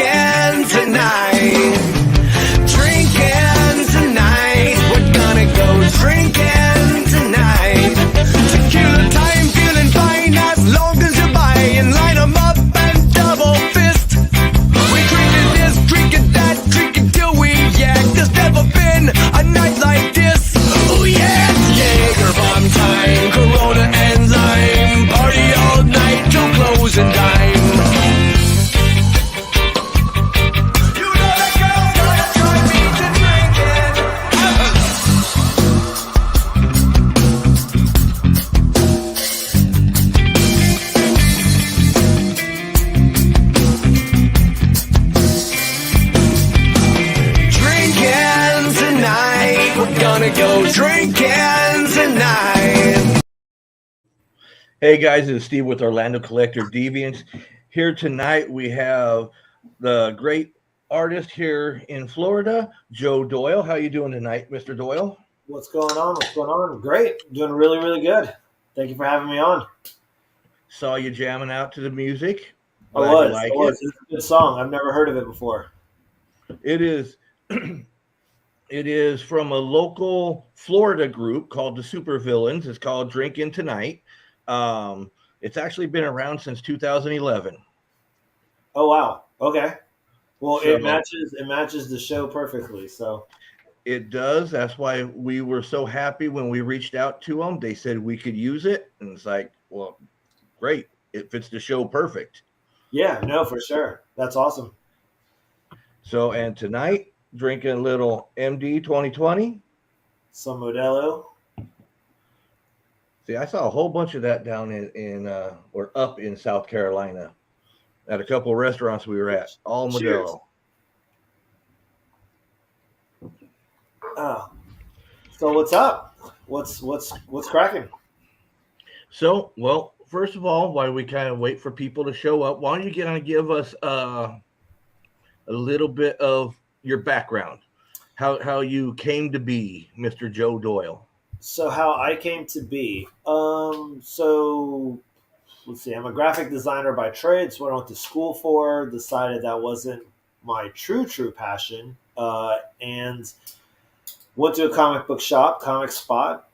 drinking tonight. Drinking tonight. We're gonna go drinking tonight. Tequila time, feeling fine as long as you buy and line 'em up and double fist. We drinking this, drinking that, drinking till we yak. There's never been a night like this. Oh yeah, Jaeger bomb time, Corona and lime, party all night till closing time. You know that girl gonna drive me to drinking. Drinking tonight, we're gonna go drinking tonight. Hey guys, it's Steve with Orlando Collector Deviants. Here tonight we have the great artist here in Florida, Joe Doyle. How you doing tonight, Mr. Doyle? What's going on? What's going on? Great. Doing really, really good. Thank you for having me on. Saw you jamming out to the music. I Glad you was. like It's a good song. I've never heard of it before. It is. It is from a local Florida group called the Supervillains. It's called Drinkin' Tonight. It's actually been around since 2011. Oh wow. Okay. Well, So- it matches the show perfectly. So It does. That's why we were so happy when we reached out to them. They said we could use it, and it's like, well, great. It fits the show perfect. yeah, no, for sure. That's awesome. So, and tonight, drinking a little MD 2020. Some Modelo. See, I saw a whole bunch of that down in or up in South Carolina at a couple of restaurants we were at. All Cheers. Modelo. Oh. So what's up? What's cracking? So, well, first of all, while we kind of wait for people to show up, why don't you kind of give us a little bit of your background, how you came to be Mr. Joe Doyle? So how I came to be. So let's see. I'm a graphic designer by trade. So what I went to school for. Decided that wasn't my true passion, and went to a comic book shop, Comic Spot.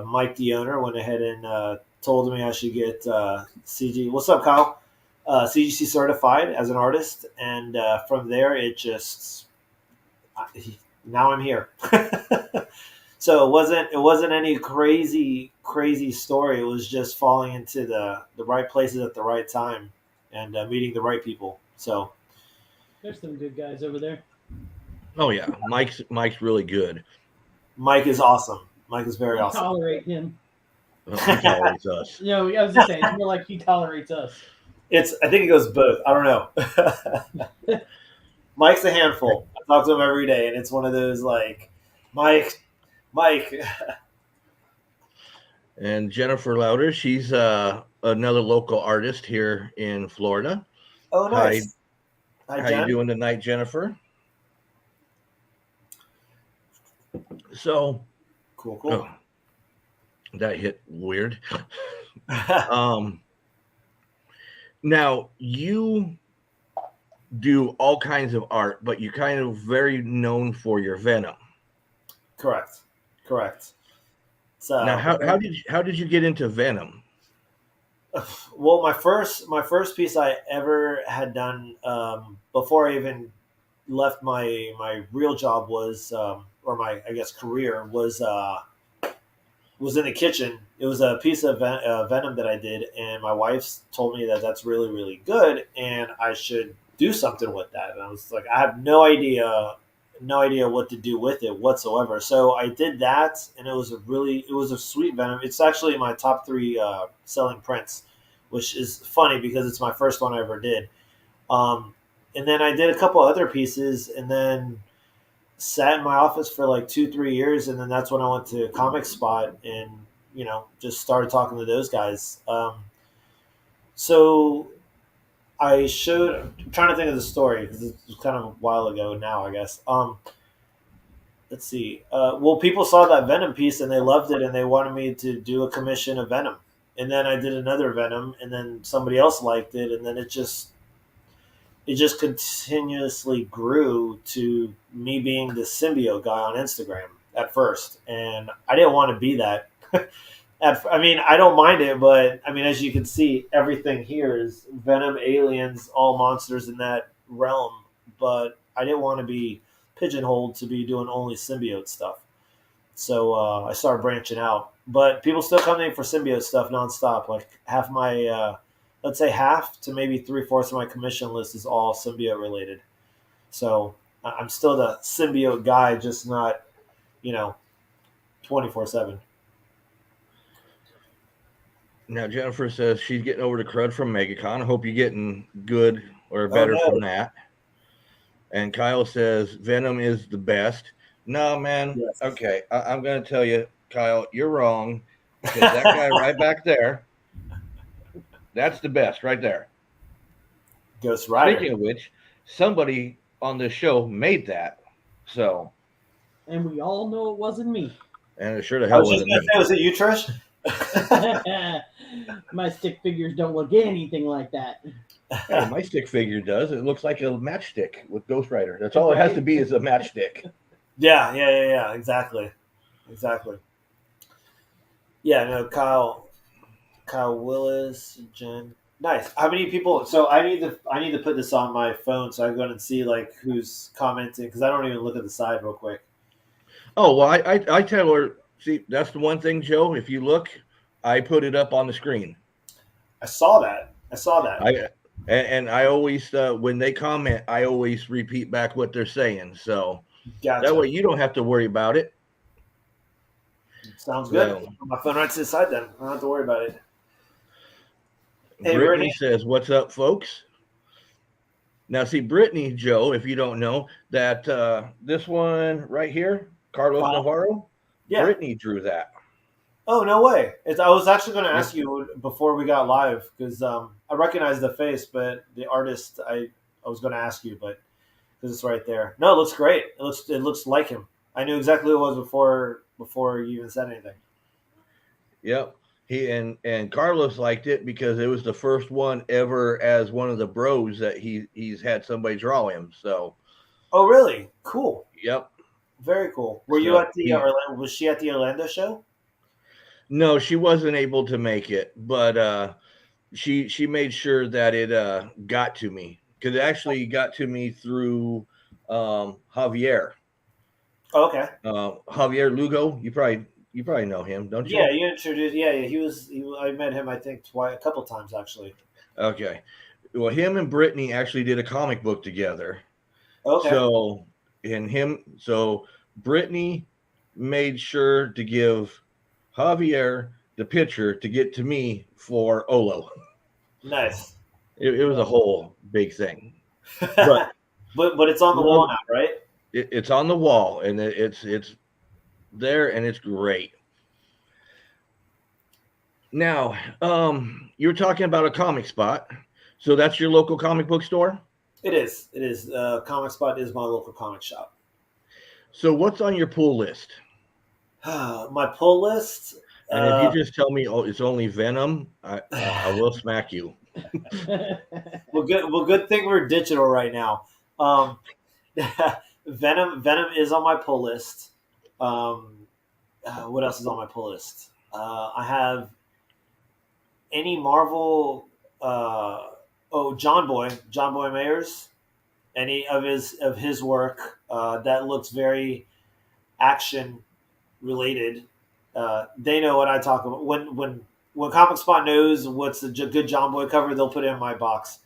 Mike, the owner, went ahead and told me I should get CG. What's up, Kyle? CGC certified as an artist, and from there it just now I'm here. So it wasn't any crazy story. It was just falling into the right places at the right time and meeting the right people. So There's some good guys over there. Oh yeah, Mike's really good. Mike is awesome. Mike is very awesome. Tolerate him. Well, he tolerates us. No, I was just saying, it's more like he tolerates us. I think it goes both. I don't know. Mike's a handful. I talk to him every day, and it's one of those like, Mike. And Jennifer Louder, she's another local artist here in Florida. Oh, nice. Hi, How Jen. you doing tonight, Jennifer? So, Cool. oh, that hit weird. Now you do all kinds of art, but you're kind of very known for your Venom. Correct. So Now, how did you get into Venom? well, my first piece I ever had done before I even left my real job was or my career was in the kitchen. It was a piece of Venom that I did, and my wife told me that that's really, really good, and I should do something with that. And I was like, I have no idea what to do with it whatsoever. So I did that, and it was a sweet Venom. It's actually my top 3 selling prints, which is funny because it's my first one I ever did. And then I did a couple other pieces, and then sat in my office for like 2-3 years, and then that's when I went to Comic Spot and just started talking to those guys. So I'm trying to think of the story because it was kind of a while ago now, I guess. Let's see. Well, people saw that Venom piece and they loved it, and they wanted me to do a commission of Venom. And then I did another Venom, and then somebody else liked it, and then it it just continuously grew to me being the symbiote guy on Instagram at first, and I didn't want to be that. I mean, I don't mind it, but I mean, as you can see, everything here is Venom, aliens, all monsters in that realm. But I didn't want to be pigeonholed to be doing only symbiote stuff. So I started branching out. But people still come in for symbiote stuff nonstop. Like half my, let's say half to maybe 3/4 of my commission list is all symbiote related. So I'm still the symbiote guy, just not, 24/7. Now Jennifer says she's getting over the crud from MegaCon. I hope you're getting good or Oh, better no. from that. And Kyle says Venom is the best. No, man. Yes. Okay, I'm going to tell you, Kyle, you're wrong. Because that guy right back there, that's the best right there. Ghost Rider. Speaking of which, somebody on this show made that. So, And we all know it wasn't me. and it sure the I hell was just wasn't going me. to say, was it you, Trish? My stick figures don't look anything like that. Hey, my stick figure does. It looks like a matchstick with Ghost Rider. That's all it has to be is a matchstick. Yeah. Exactly. Yeah, no, Kyle Willis, Jen. Nice. How many people? So I need to put this on my phone so I can go and see like who's commenting because I don't even look at the side real quick. Oh, well, I tell her, see, that's the one thing, Joe. If you look, I put it up on the screen. I saw that. And I always, when they comment, I always repeat back what they're saying. So Gotcha. that way you don't have to worry about it. Sounds good. So, Put my phone right to the side then. I don't have to worry about it. Hey, Brittany says, "What's up, folks?" Now, see, Brittany, Joe, if you don't know, that this one right here, Carlos Navarro, Yeah. Brittany drew that. Oh, no way. I was actually going to ask you before we got live because I recognize the face, but the artist, I was going to ask you, but because it's right there. No, it looks great. It looks like him. I knew exactly who it was before you even said anything. Yep. He and Carlos liked it because it was the first one ever as one of the bros that he's had somebody draw him. So. Oh, really? Cool. Yep. Very cool. Were you at the Orlando? Was she at the Orlando show? No, she wasn't able to make it, but she made sure that it got to me because it actually got to me through Javier. Oh, okay. Javier Lugo. You probably know him, don't you? Yeah, you introduced. Yeah, I met him. I think a couple times actually. Okay. Well, him and Brittany actually did a comic book together. Okay. So Brittany made sure to give Javier the picture to get to me for Olo. Nice. It was a whole big thing. But but it's on the wall now, right? It's on the wall, and it's there, and it's great. Now, you're talking about a comic spot, so that's your local comic book store? It is. Comic Spot is my local comic shop. So what's on your pull list? My pull list. And if you just tell me, it's only Venom, I will smack you. Well, good thing we're digital right now. Venom is on my pull list. What else is on my pull list? I have any Marvel. John Boy Mayers. Any of his work that looks very action related. They know what I talk about. When Comic Spot knows what's a good John Boy cover, they'll put it in my box.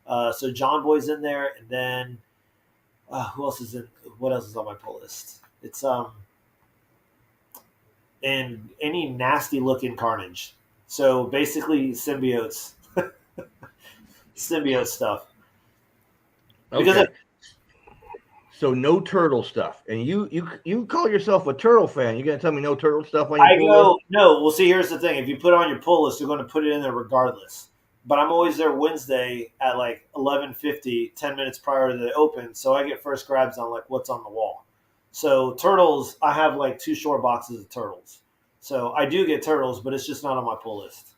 So John Boy's in there, and then who else is in? What else is on my pull list? It's and any nasty looking Carnage. So basically symbiotes, symbiote stuff. Okay. So no turtle stuff, and you call yourself a turtle fan. You gonna tell me no turtle stuff on your pull list? No. Well, see, here's the thing: if you put it on your pull list, you're going to put it in there regardless. But I'm always there Wednesday at like 11:50, 10 minutes prior to the open, so I get first grabs on like what's on the wall. So turtles, I have like 2 short boxes of turtles. So I do get turtles, but it's just not on my pull list.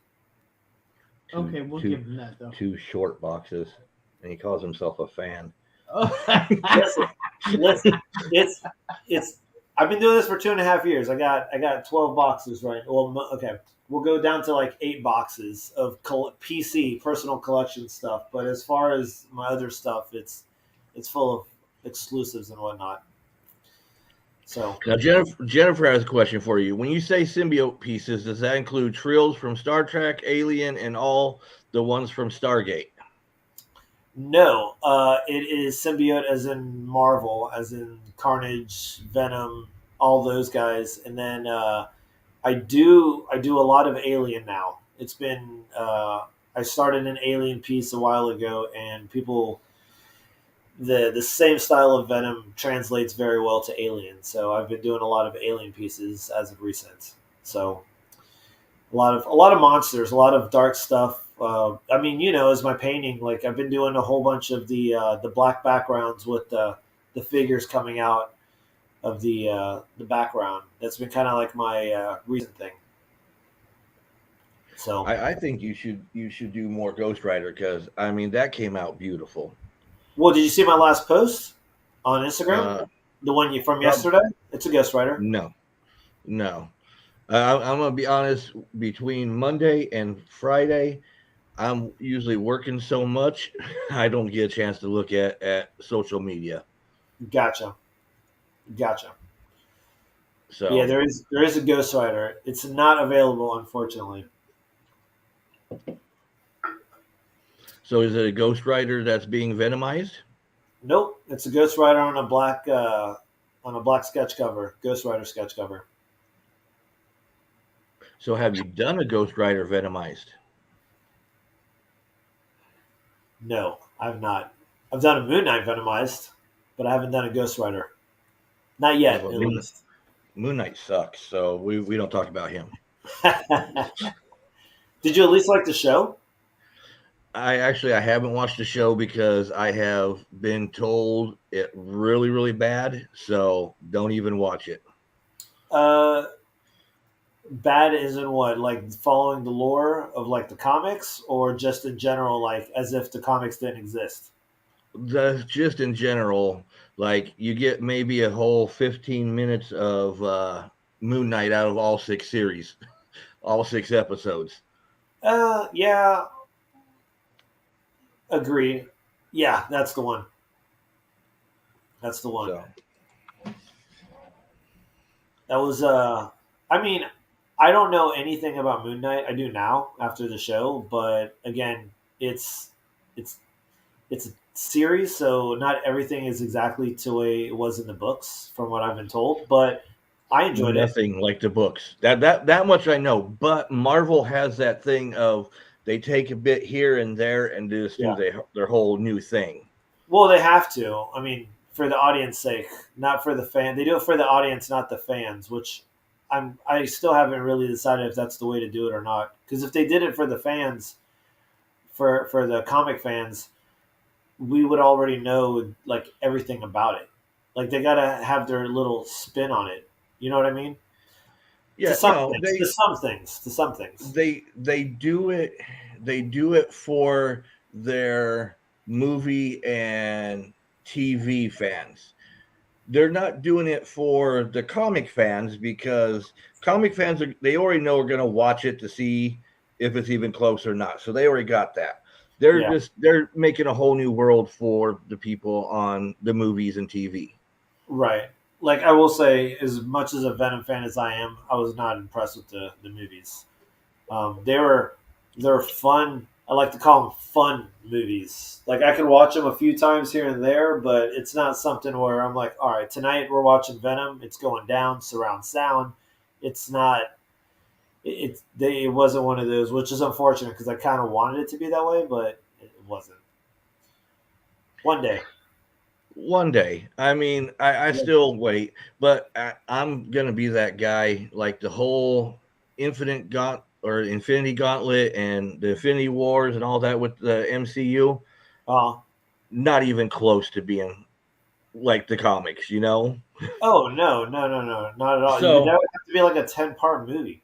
Okay, we'll give him that though. 2 short boxes. and he calls himself a fan. Listen, it's. I've been doing this for 2.5 years. I got 12 boxes, right? Well, okay, we'll go down to like 8 boxes of PC personal collection stuff. But as far as my other stuff, it's full of exclusives and whatnot. So Now, Jennifer has a question for you. When you say symbiote pieces, does that include trills from Star Trek, Alien, and all the ones from Stargate? no, it is symbiote as in Marvel, as in Carnage, Venom, all those guys, and then I do a lot of Alien now. It's been I started an Alien piece a while ago, and people the same style of Venom translates very well to Alien. So I've been doing a lot of Alien pieces as of recent. So a lot of monsters, a lot of dark stuff. I mean, as my painting, like I've been doing a whole bunch of the black backgrounds with the figures coming out of the background. That's been kind of like my recent thing. So I think you should do more Ghost Rider because I mean that came out beautiful. well, did you see my last post on Instagram? The one from yesterday? It's a Ghost Rider. No. I'm gonna be honest. Between Monday and Friday, I'm usually working so much I don't get a chance to look at social media. Gotcha. So Yeah, there is a Ghost Rider. It's not available, unfortunately. So is it a Ghost Rider that's being venomized? Nope, it's a Ghost Rider on a black sketch cover, Ghost Rider sketch cover. So have you done a Ghost Rider venomized? No, I've not. I've done a Moon Knight venomized, but I haven't done a Ghost Rider. Not yet, Well, at least. Moon Knight sucks, so we don't talk about him. Did you at least like the show? I haven't watched the show because I have been told it really, really bad. So don't even watch it. Bad is in what, like following the lore of like the comics, or just in general, like as if the comics didn't exist? Just in general, like you get maybe a whole 15 minutes of Moon Knight out of all 6 series, all 6 episodes. Yeah, agreed. Yeah, that's the one. That's the one. So That was I mean, I don't know anything about Moon Knight. I do now after the show, but again, it's a series, so not everything is exactly to the way it was in the books, from what I've been told. But I enjoyed it. nothing like the books. That much I know. But Marvel has that thing of they take a bit here and there and just do their whole new thing. Well, they have to. I mean, for the audience sake, not for the fan. They do it for the audience, not the fans. Which I still haven't really decided if that's the way to do it or not. Because if they did it for the fans, for the comic fans, we would already know like everything about it. Like they gotta have their little spin on it. You know what I mean? Yeah, To some things. they do it for their movie and TV fans. They're not doing it for the comic fans because comic fans they already know are going to watch it to see if it's even close or not. So they already got that. They're making a whole new world for the people on the movies and TV. Right. Like I will say, as much as a Venom fan as I am, I was not impressed with the movies. They're fun. I like to call them fun movies. Like I can watch them a few times here and there, but it's not something where I'm like, all right, tonight we're watching Venom. It's going down, surround sound. It's not. It wasn't one of those, which is unfortunate because I kind of wanted it to be that way, but it wasn't. One day. I mean, I still wait, but I'm going to be that guy like the whole Infinity Gauntlet and the Infinity Wars and all that with the MCU. Not even close to being like the comics, you know? Oh, no, not at all. So, that would have to be like a 10-part movie.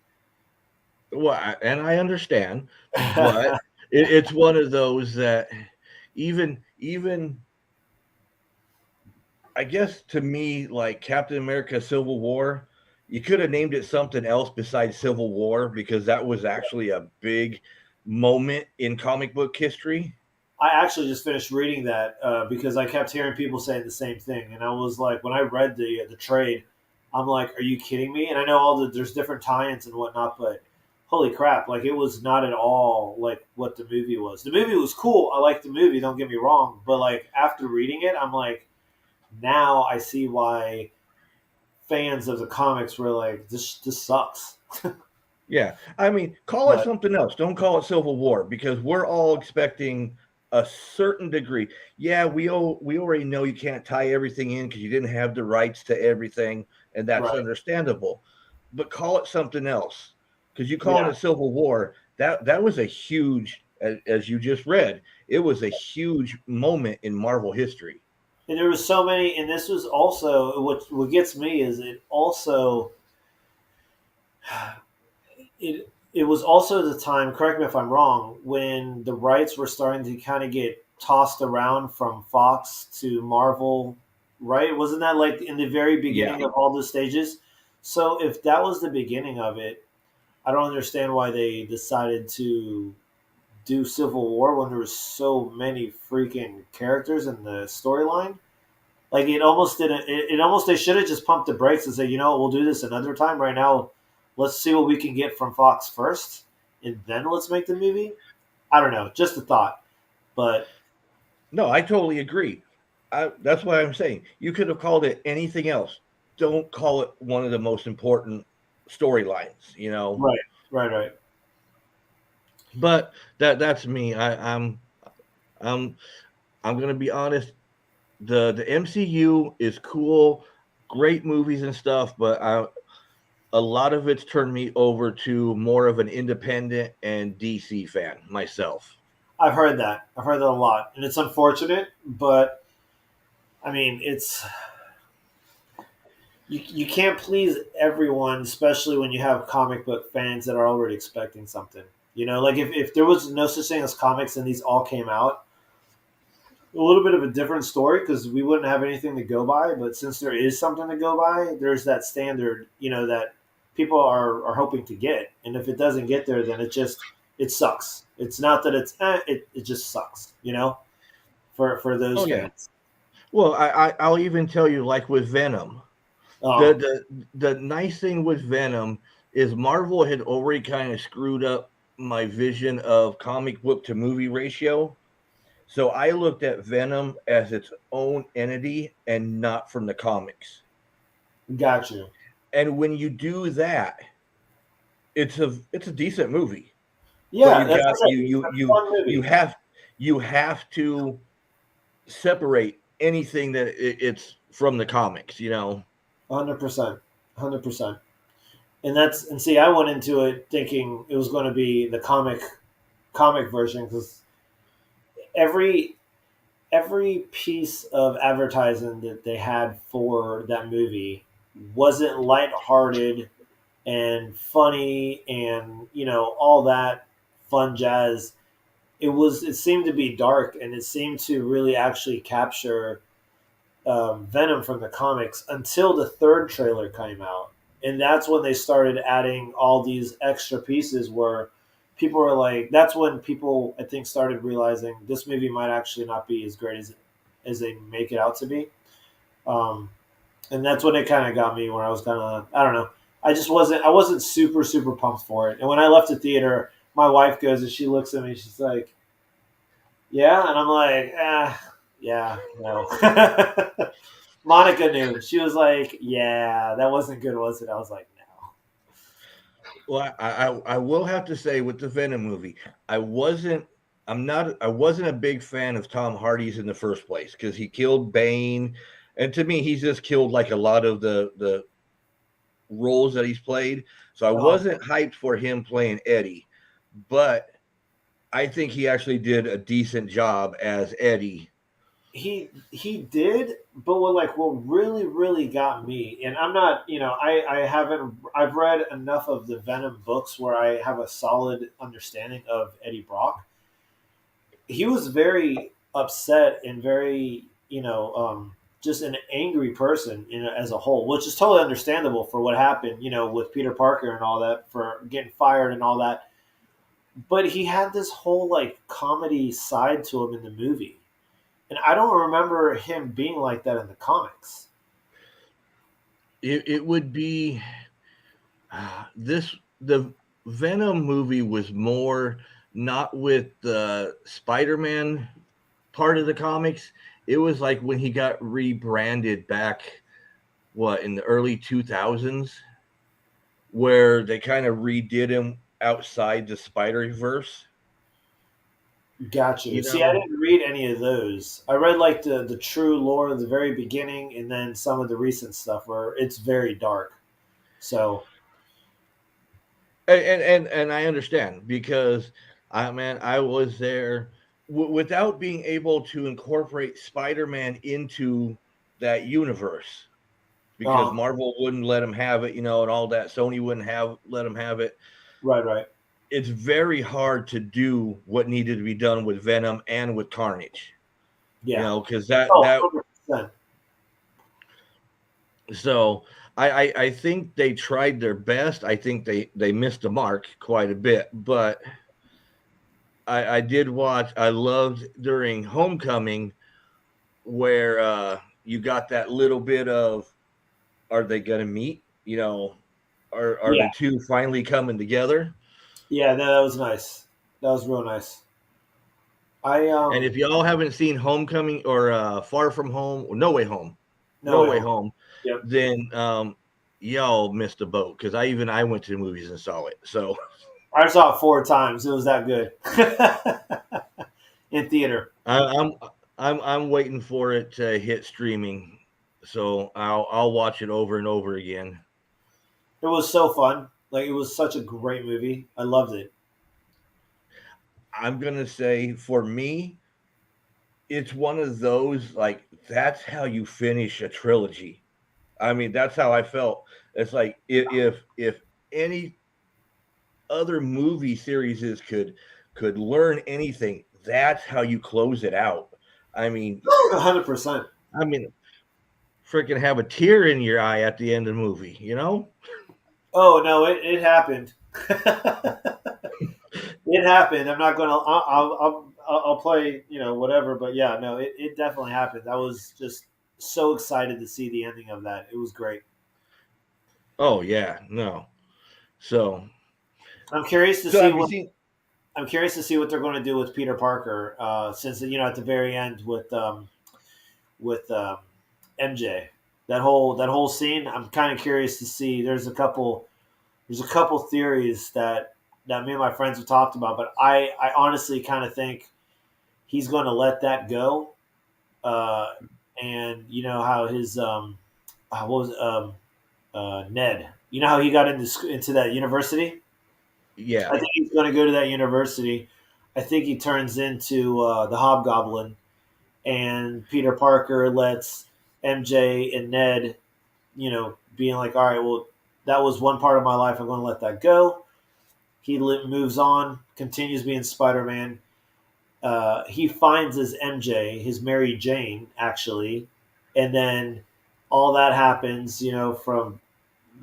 Well, and I understand, but it's one of those that even even I guess to me, like Captain America Civil War, you could have named it something else besides Civil War because that was actually a big moment in comic book history. I actually just finished reading that because I kept hearing people saying the same thing, and I was like, when I read the trade, I'm like, are you kidding me? And I know there's different tie-ins and whatnot, but holy crap, like it was not at all like what the movie was. The movie was cool. I liked the movie. Don't get me wrong, but like after reading it, I'm like, now I see why fans of the comics were like, this sucks. Yeah, I mean, call it But something else. Don't call it Civil War because we're all expecting a certain degree. Yeah, we already know you can't tie everything in because you didn't have the rights to everything, and that's right, understandable. But call it something else because you calling yeah. it Civil War that was a huge, as you just read, it was a huge moment in Marvel history. And there was so many, and this was also what gets me is it was also the time. Correct me if I'm wrong. When the rights were starting to kind of get tossed around from Fox to Marvel, right? Wasn't that like in the very Yeah. beginning of all the stages? So if that was the beginning of it, I don't understand why they decided to do Civil War when there was so many freaking characters in the storyline. Like it almost didn't. It almost they should have just pumped the brakes and said, you know, we'll do this another time. Right now, let's see what we can get from Fox first, and then let's make the movie. I don't know, just a thought. But No, I totally agree. That's what I'm saying. You could have called it anything else. Don't call it one of the most important storylines, you know. right, right, right. But that's me. I'm I'm gonna be honest. The MCU is cool, great movies and stuff, but a lot of it's turned me over to more of an independent and DC fan myself. I've heard that. I've heard that a lot, and it's unfortunate. But I mean, it's you can't please everyone, especially when you have comic book fans that are already expecting something. You know, like if there was no such thing as comics and these all came out, a little bit of a different story because we wouldn't have anything to go by. But since there is something to go by, there's that standard, you know, that people are hoping to get. And if it doesn't get there, then it sucks. It's not that it just sucks, you know, for those Oh yeah. fans. Well, I'll even tell you, like with Venom, the Oh, the nice thing with Venom is Marvel had already kind of screwed up my vision of comic book to movie ratio. So I looked at Venom as its own entity and not from the comics. got you. And when you do that, it's a decent movie. But Yeah, you that's got what I said. It's a fun movie. you have to separate anything that it's from the comics, you know. 100%, 100%. And see, I went into it thinking it was going to be the comic version because every every piece of advertising that they had for that movie wasn't lighthearted and funny and all that fun jazz. It seemed to be dark and it seemed to really actually capture Venom from the comics until the third trailer came out, and that's when they started adding all these extra pieces where people were like, that's when people I think started realizing this movie might actually not be as great as they make it out to be. Um, and that's when it kind of got me where I was kind of, I don't know, I wasn't super pumped for it. And when I left the theater, my wife goes and she looks at me, she's like, yeah, and I'm like, yeah, no. Monica knew. She was like, yeah, that wasn't good, was it? I was like, no. Well, I will have to say with the Venom movie, I wasn't I wasn't a big fan of Tom Hardy's in the first place because he killed Bane, and to me, he's just killed like a lot of the roles that he's played. So I Oh, wasn't hyped for him playing Eddie, but I think he actually did a decent job as Eddie. he did, but what really got me, and I'm not, I haven't, I've read enough of the Venom books where I have a solid understanding of Eddie Brock. He was very upset and very, just an angry person, as a whole, which is totally understandable for what happened, with Peter Parker and all that, for getting fired and all that. But he had this whole like comedy side to him in the movie, and I don't remember him being like that in the comics. It would be this the Venom movie was more not with the Spider-Man part of the comics. It was like when he got rebranded back, what, in the early 2000s, where they kind of redid him outside the Spider-Verse. Got you. You See, I know, didn't read any of those. I read like the true lore of the very beginning, and then some of the recent stuff where it's very dark. So and I understand because I was there without being able to incorporate Spider-Man into that universe because uh, Marvel wouldn't let him have it, and all that. Sony wouldn't have let him have it. right, right. It's very hard to do what needed to be done with Venom and with Carnage, Yeah. because that. Oh, 100%. So I think they tried their best. I think they missed the mark quite a bit, but I did watch. I loved during Homecoming where you got that little bit of, are they going to meet? Are Yeah. the two finally coming together? Yeah, no, that was nice. That was real nice. I And if y'all haven't seen Homecoming or Far From Home, or No No way Way home. Home, Yep. then y'all missed the boat because I went to the movies and saw it. So I saw it 4 times. It was that good in theater. I, I'm waiting for it to hit streaming, so I'll watch it over and over again. It was so fun. Like it was such a great movie. I loved it. I'm gonna say for me, it's one of those like that's how you finish a trilogy. I mean, that's how I felt. It's like if any other movie series could learn anything, that's how you close it out. I mean, 100%. I mean, freaking have a tear in your eye at the end of the movie. Oh no, it happened. It happened. I'm not gonna. I'll play. Whatever. But yeah, no, it definitely happened. I was just so excited to see the ending of that. It was great. Oh yeah, no. So I'm curious to so see have you what seen? I'm curious to see what they're going to do with Peter Parker. Since at the very end with MJ, that whole scene. I'm kind of curious to see. There's a couple theories that me and my friends have talked about, but I honestly kind of think he's going to let that go. Uh, and you know how his what was Ned. You know how he got into that university. I Yeah, think he's going to go to that university. I think he turns into the Hobgoblin, and Peter Parker lets MJ and Ned, being like, all right, well, that was one part of my life. I'm going to let that go. He moves on, continues being Spider Man. He finds his MJ, his Mary Jane, actually, and then all that happens, from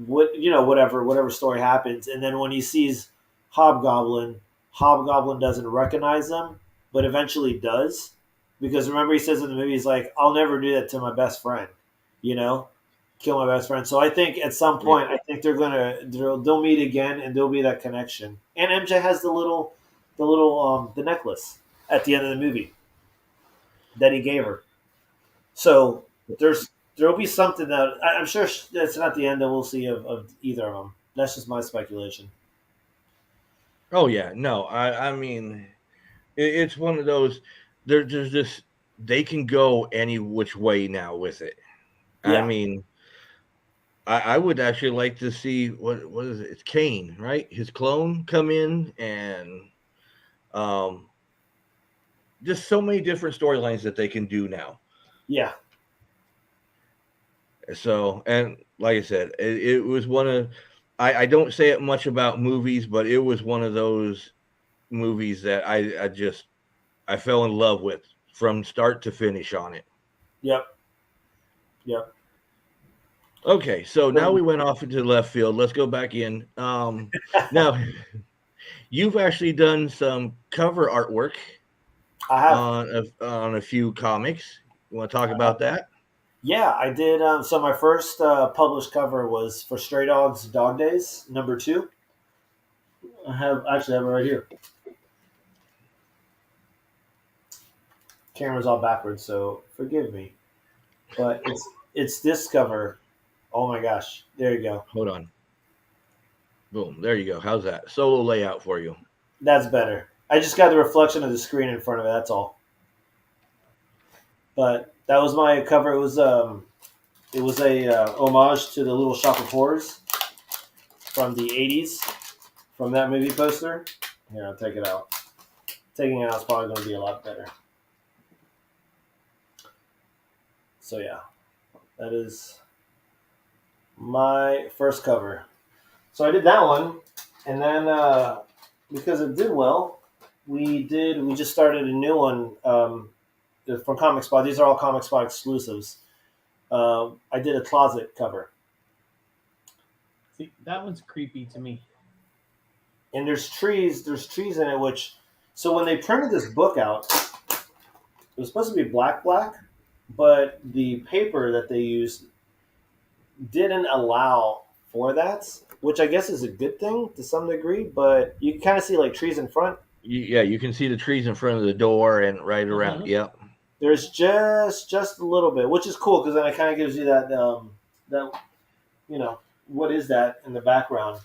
whatever story happens, and then when he sees Hobgoblin, Hobgoblin doesn't recognize him, but eventually does, because remember he says in the movie, he's like, "I'll never do that to my best friend," you know, kill my best friend. So I think at some yeah. point, I think they'll meet again, and there'll be that connection. And MJ has the necklace at the end of the movie that he gave her. So there'll be something that I'm sure that's not the end that we'll see of either of them. That's just my speculation. Oh yeah, no. I mean, it's one of those. There's this. They can go any which way now with it. I Yeah, mean, I would actually like to see what is it? It's Kane, right? His clone come in and um, just so many different storylines that they can do now. yeah, So, and like I said, it was one of. I don't say it much about movies, but it was one of those movies that I fell in love with from start to finish on it. Yep. Okay, so now we went off into left field. Let's go back in. Now, you've actually done some cover artwork I have. on a few comics. You want to talk about that? Yeah, I did. So my first published cover was for Stray Dogs Dog Days #2. I have it right here. Camera's all backwards, so forgive me. But it's this cover. Oh my gosh! There you go. Hold on. Boom. There you go. How's that? Solo layout for you. That's better. I just got the reflection of the screen in front of it. That's all. But that was my cover. It was a homage to the Little Shop of Horrors from the '80s, from that movie poster. Here, I'll take it out. Taking it out is probably going to be a lot better. So yeah, that is my first cover. So I did that one, and then because it did well, we just started a new one from Comic Spot. These are all Comic Spot exclusives. I did a closet cover, See, that one's creepy to me. and there's trees in it. Which, so when they printed this book out, it was supposed to be black, but the paper that they used didn't allow for that, which I guess is a good thing to some degree. But you can kind of see like trees in front. Yeah, you can see the trees in front of the door and right around. Mhm. Yep. There's just a little bit, which is cool because then it kind of gives you that what is that in the background.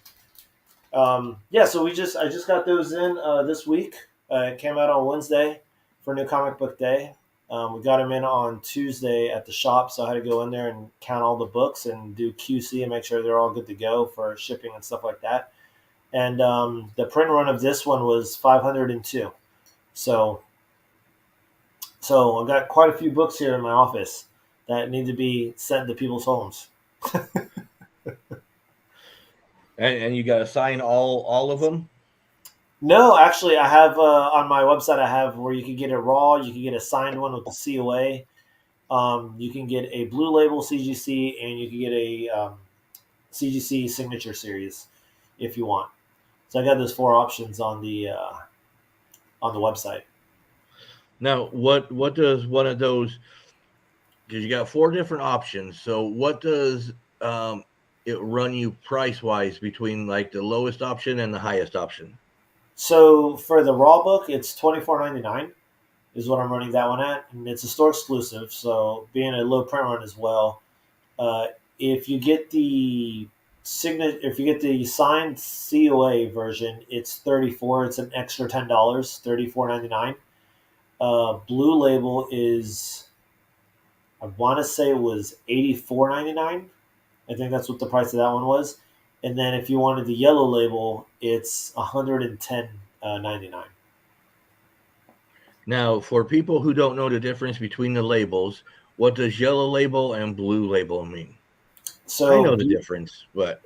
Yeah, so I just got those in this week. It came out on Wednesday for New Comic Book Day. We got them in on Tuesday at the shop, so I had to go in there and count all the books and do QC and make sure they're all good to go for shipping and stuff like that. And the print run of this one was 502. So I've got quite a few books here in my office that need to be sent to people's homes. And you got to sign all of them. No, actually, I have on my website. I have where you can get it raw. You can get a signed one with the COA. You can get a blue label CGC, and you can get a CGC signature series if you want. So I got those 4 options on the website. Now, what does one of those? Because you got 4 different options. So what does it run you price wise between like the lowest option and the highest option? So for the raw book, it's $24.99 is what I'm running that one at, and it's a store exclusive. So being a low print run as well. If you get the signed COA version, it's $34. It's an extra $10, $34.99. Blue label is, I want to say it was $84.99. I think that's what the price of that one was. And then if you wanted the yellow label, it's $110.99. Now, for people who don't know the difference between the labels, what does yellow label and blue label mean? So I know the difference, but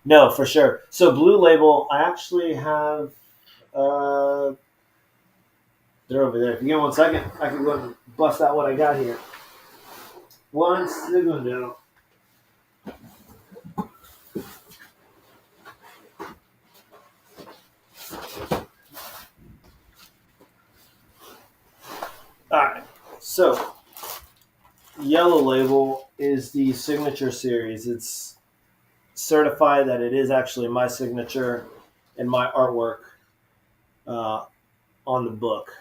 no, for sure. So blue label, I actually have. They're over there. If you give me 1 second, I can go and bust out what I got here. 1 second. All right. So yellow label is the signature series. It's certified that it is actually my signature and my artwork on the book.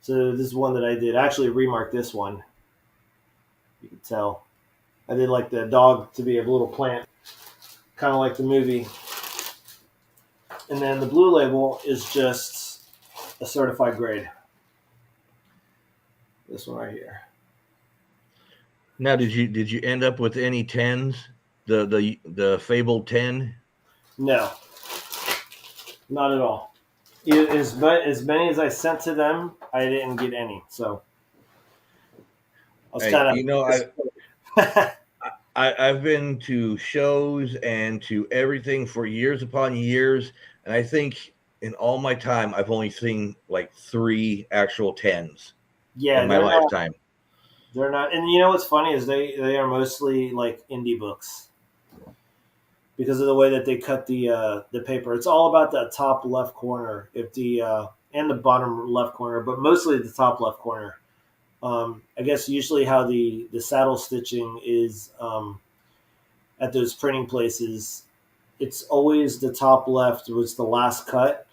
So this is one that I did. I actually remarked this one. You can tell. I did like the dog to be a little plant, kind of like the movie. And then the blue label is just a certified grade. This one right here. now did you end up with any 10s? The fabled 10? No, not at all. As many as I sent to them, I didn't get any. So I was Hey, kind of. I've been to shows and to everything for years upon years, and I think in all my time, I've only seen like 3 actual 10s Yeah, in my lifetime. they're not. And you know what's funny is they are mostly like indie books because of the way that they cut the paper. It's all about that top left corner, if the and the bottom left corner, but mostly the top left corner. I guess usually how the saddle stitching is at those printing places, it's always the top left was the last cut,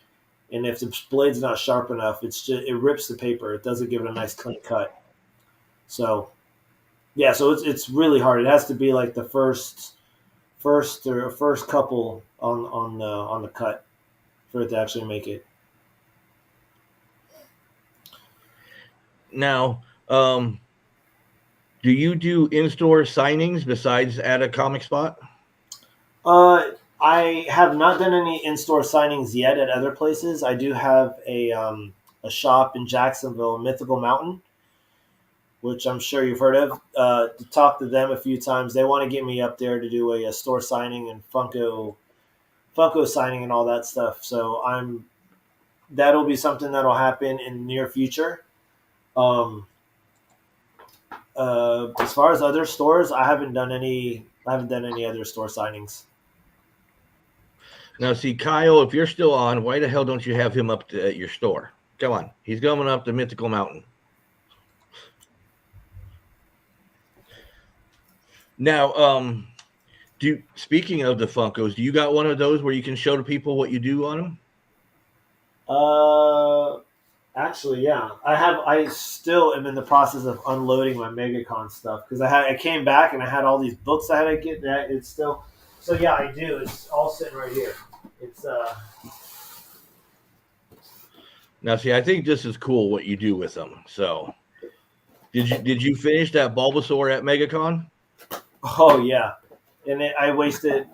and if the blade's not sharp enough, it rips the paper. It doesn't give it a nice clean cut. So yeah, so it's really hard. It has to be like the first couple on the cut for it to actually make it. Now, do you do in-store signings besides at a comic spot? I have not done any in-store signings yet at other places. I do have a shop in Jacksonville, Mythical Mountain, which I'm sure you've heard of. To talk to them a few times, they want to get me up there to do a store signing and Funko signing and all that stuff. So that'll be something that'll happen in the near future. As far as other stores, I haven't done any other store signings. Now, see, Kyle, if you're still on, why the hell don't you have him up at your store? Come on, he's coming up to Mythical Mountain. Now, speaking of the Funkos, do you got one of those where you can show to people what you do on them? Actually, yeah, I still am in the process of unloading my MegaCon stuff because I came back and I had all these books I had to get. That it's still, so yeah, I do. It's all sitting right here. It's Now, see, I think this is cool what you do with them. So, did you finish that Bulbasaur at MegaCon? Oh yeah, and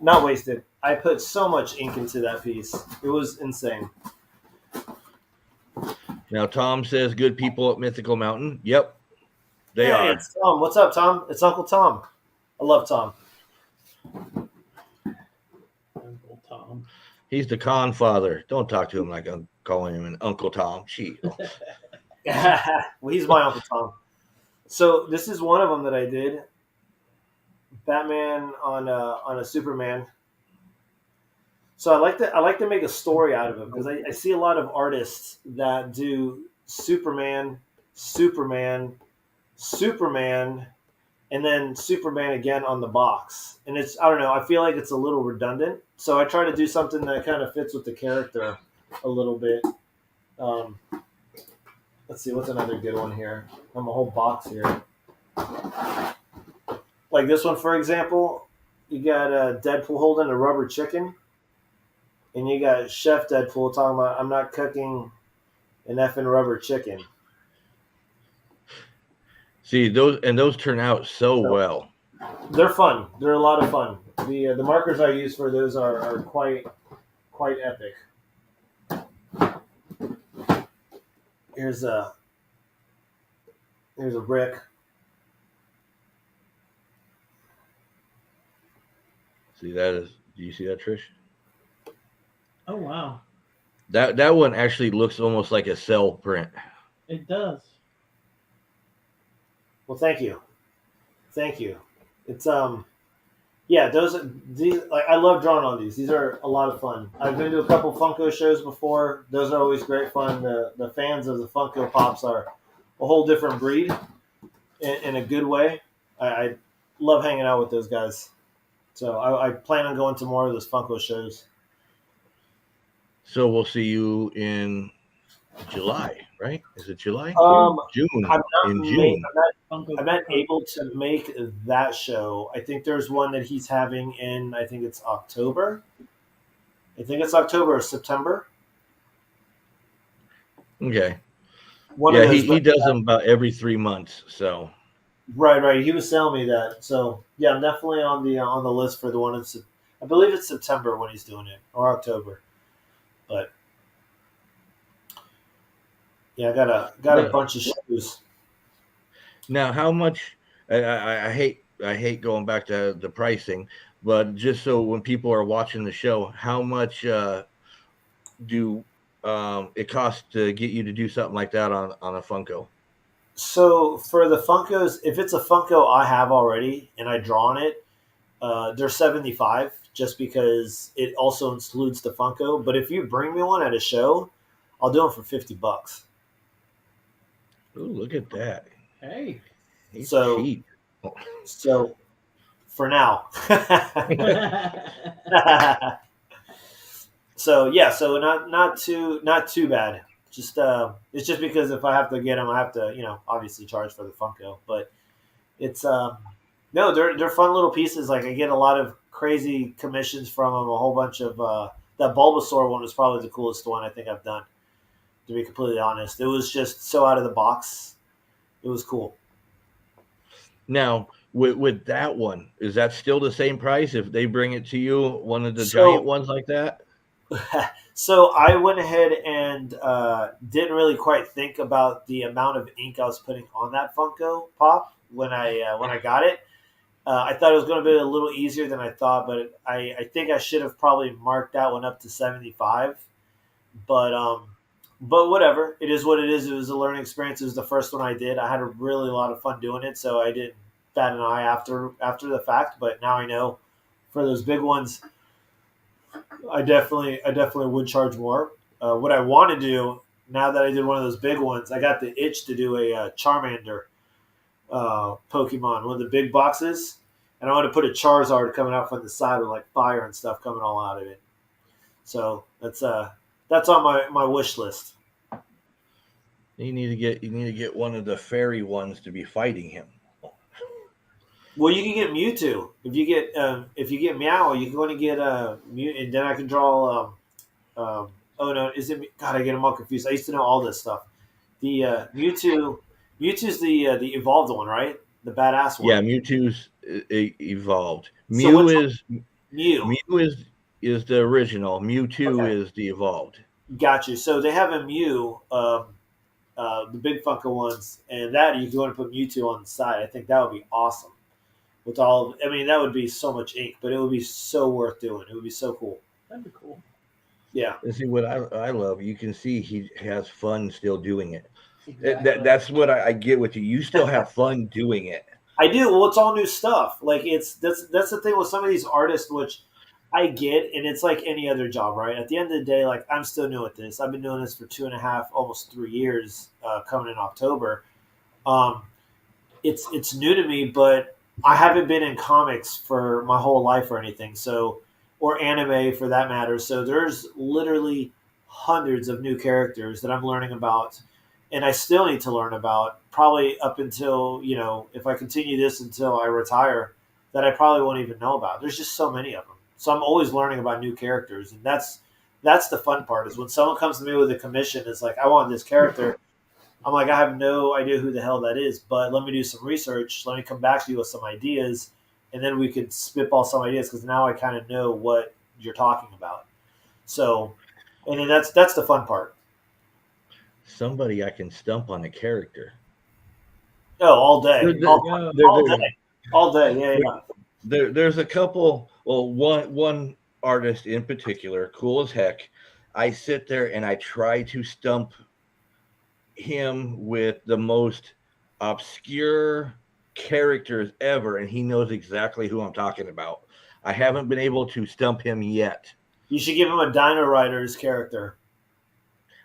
not wasted. I put so much ink into that piece. It was insane. Now, Tom says good people at Mythical Mountain. Yep, they are. It's Tom. What's up, Tom? It's Uncle Tom. I love Tom. Uncle Tom. He's the con father. Don't talk to him like I'm calling him an Uncle Tom. Gee. Well, he's my Uncle Tom. So this is one of them that I did. Batman on a Superman. So I like to make a story out of it because I see a lot of artists that do Superman, Superman, Superman, and then Superman again on the box. And I don't know, I feel like it's a little redundant. So I try to do something that kind of fits with the character a little bit. Let's see, what's another good one here? I have a whole box here. Like this one, for example, you got Deadpool holding a rubber chicken. And you got Chef Deadpool talking about, I'm not cooking an effing rubber chicken. See, those turn out so well. They're fun. They're a lot of fun. The markers I use for those are quite epic. Here's a brick. See, do you see that, Trish? Oh wow, That one actually looks almost like a cell print. it does. Well, thank you. It's yeah, these like I love drawing on these. These are a lot of fun. I've been to a couple Funko shows before. Those are always great fun. The fans of the Funko Pops are a whole different breed in a good way. I love hanging out with those guys. So I plan on going to more of those Funko shows. So we'll see you in July, right? Is it July? June. In June. I'm not able to make that show. I think there's one that he's having in, I think it's October. I think it's October or September. Okay. Yeah, he does them about every 3 months. So. Right. He was telling me that. So yeah, I'm definitely on the list for the one in. I believe it's September when he's doing it, or October. But yeah, I got a bunch of shows. Now, how much? I hate going back to the pricing, but just so when people are watching the show, how much do it costs to get you to do something like that on a Funko? So for the Funkos, if it's a Funko I have already and I draw on it, they're 75 just because it also includes the Funko. But if you bring me one at a show, I'll do them for $50. Ooh, look at that. Hey. He's So cheap. so for now. So yeah, so not too bad. Just it's just because if I have to get them, I have to obviously charge for the Funko. But it's no, they're fun little pieces. Like I get a lot of crazy commissions from them. A whole bunch of that Bulbasaur one was probably the coolest one I think I've done. To be completely honest, it was just so out of the box. It was cool. Now, with that one, is that still the same price if they bring it to you, one of the giant So ones like that? so I went ahead and didn't really quite think about the amount of ink I was putting on that Funko Pop when I got it. I thought it was going to be a little easier than I thought, but I think I should have probably marked that one up to 75. But but whatever, it is what it is. It was a learning experience. It was the first one I did. I had a really lot of fun doing it, so I didn't bat an eye after the fact. But now I know for those big ones, I definitely would charge more. What I want to do now that I did one of those big ones, I got the itch to do a Charmander Pokemon, one of the big boxes, and I want to put a Charizard coming out from the side with like fire and stuff coming all out of it. So that's on my wish list. You need to get one of the fairy ones to be fighting him. Well, you can get Mewtwo if you get Meow, you can go and get Mew, and then I can draw. Oh no, is it? God, I get them all confused. I used to know all this stuff. The Mewtwo's the evolved one, right? The badass one. Yeah, Mewtwo's evolved. So which one? Is Mew. Mew is the original. Mewtwo Okay, is the evolved. got you. So they have a Mew, the big Funko ones, and that you can go and put Mewtwo on the side. I think that would be awesome. With all, I mean, that would be so much ink, but it would be so worth doing. It would be so cool. That'd be cool. Yeah. And see what I love. You can see he has fun still doing it. Exactly. That's what I get with you. You still have fun doing it. I do. Well, it's all new stuff. Like that's the thing with some of these artists, which I get, and it's like any other job, right? At the end of the day, like I'm still new at this. I've been doing this for 2.5, almost 3 years, coming in October. Um, it's new to me, but I haven't been in comics for my whole life or anything. So, or anime for that matter. So there's literally hundreds of new characters that I'm learning about, and I still need to learn about. Probably up until if I continue this until I retire, that I probably won't even know about. There's just so many of them. So I'm always learning about new characters, and that's the fun part. Is when someone comes to me with a commission, it's like I want this character. I'm like, I have no idea who the hell that is, but let me do some research. Let me come back to you with some ideas, and then we could spitball some ideas because now I kind of know what you're talking about. So, and then that's the fun part. Somebody I can stump on a character. Oh, all day, There, there, all there, day, all day. Yeah, yeah. there's a couple. Well, one artist in particular, cool as heck. I sit there and I try to stump him with the most obscure characters ever, and he knows exactly who I'm talking about. I haven't been able to stump him yet. You should give him a Dino Riders character.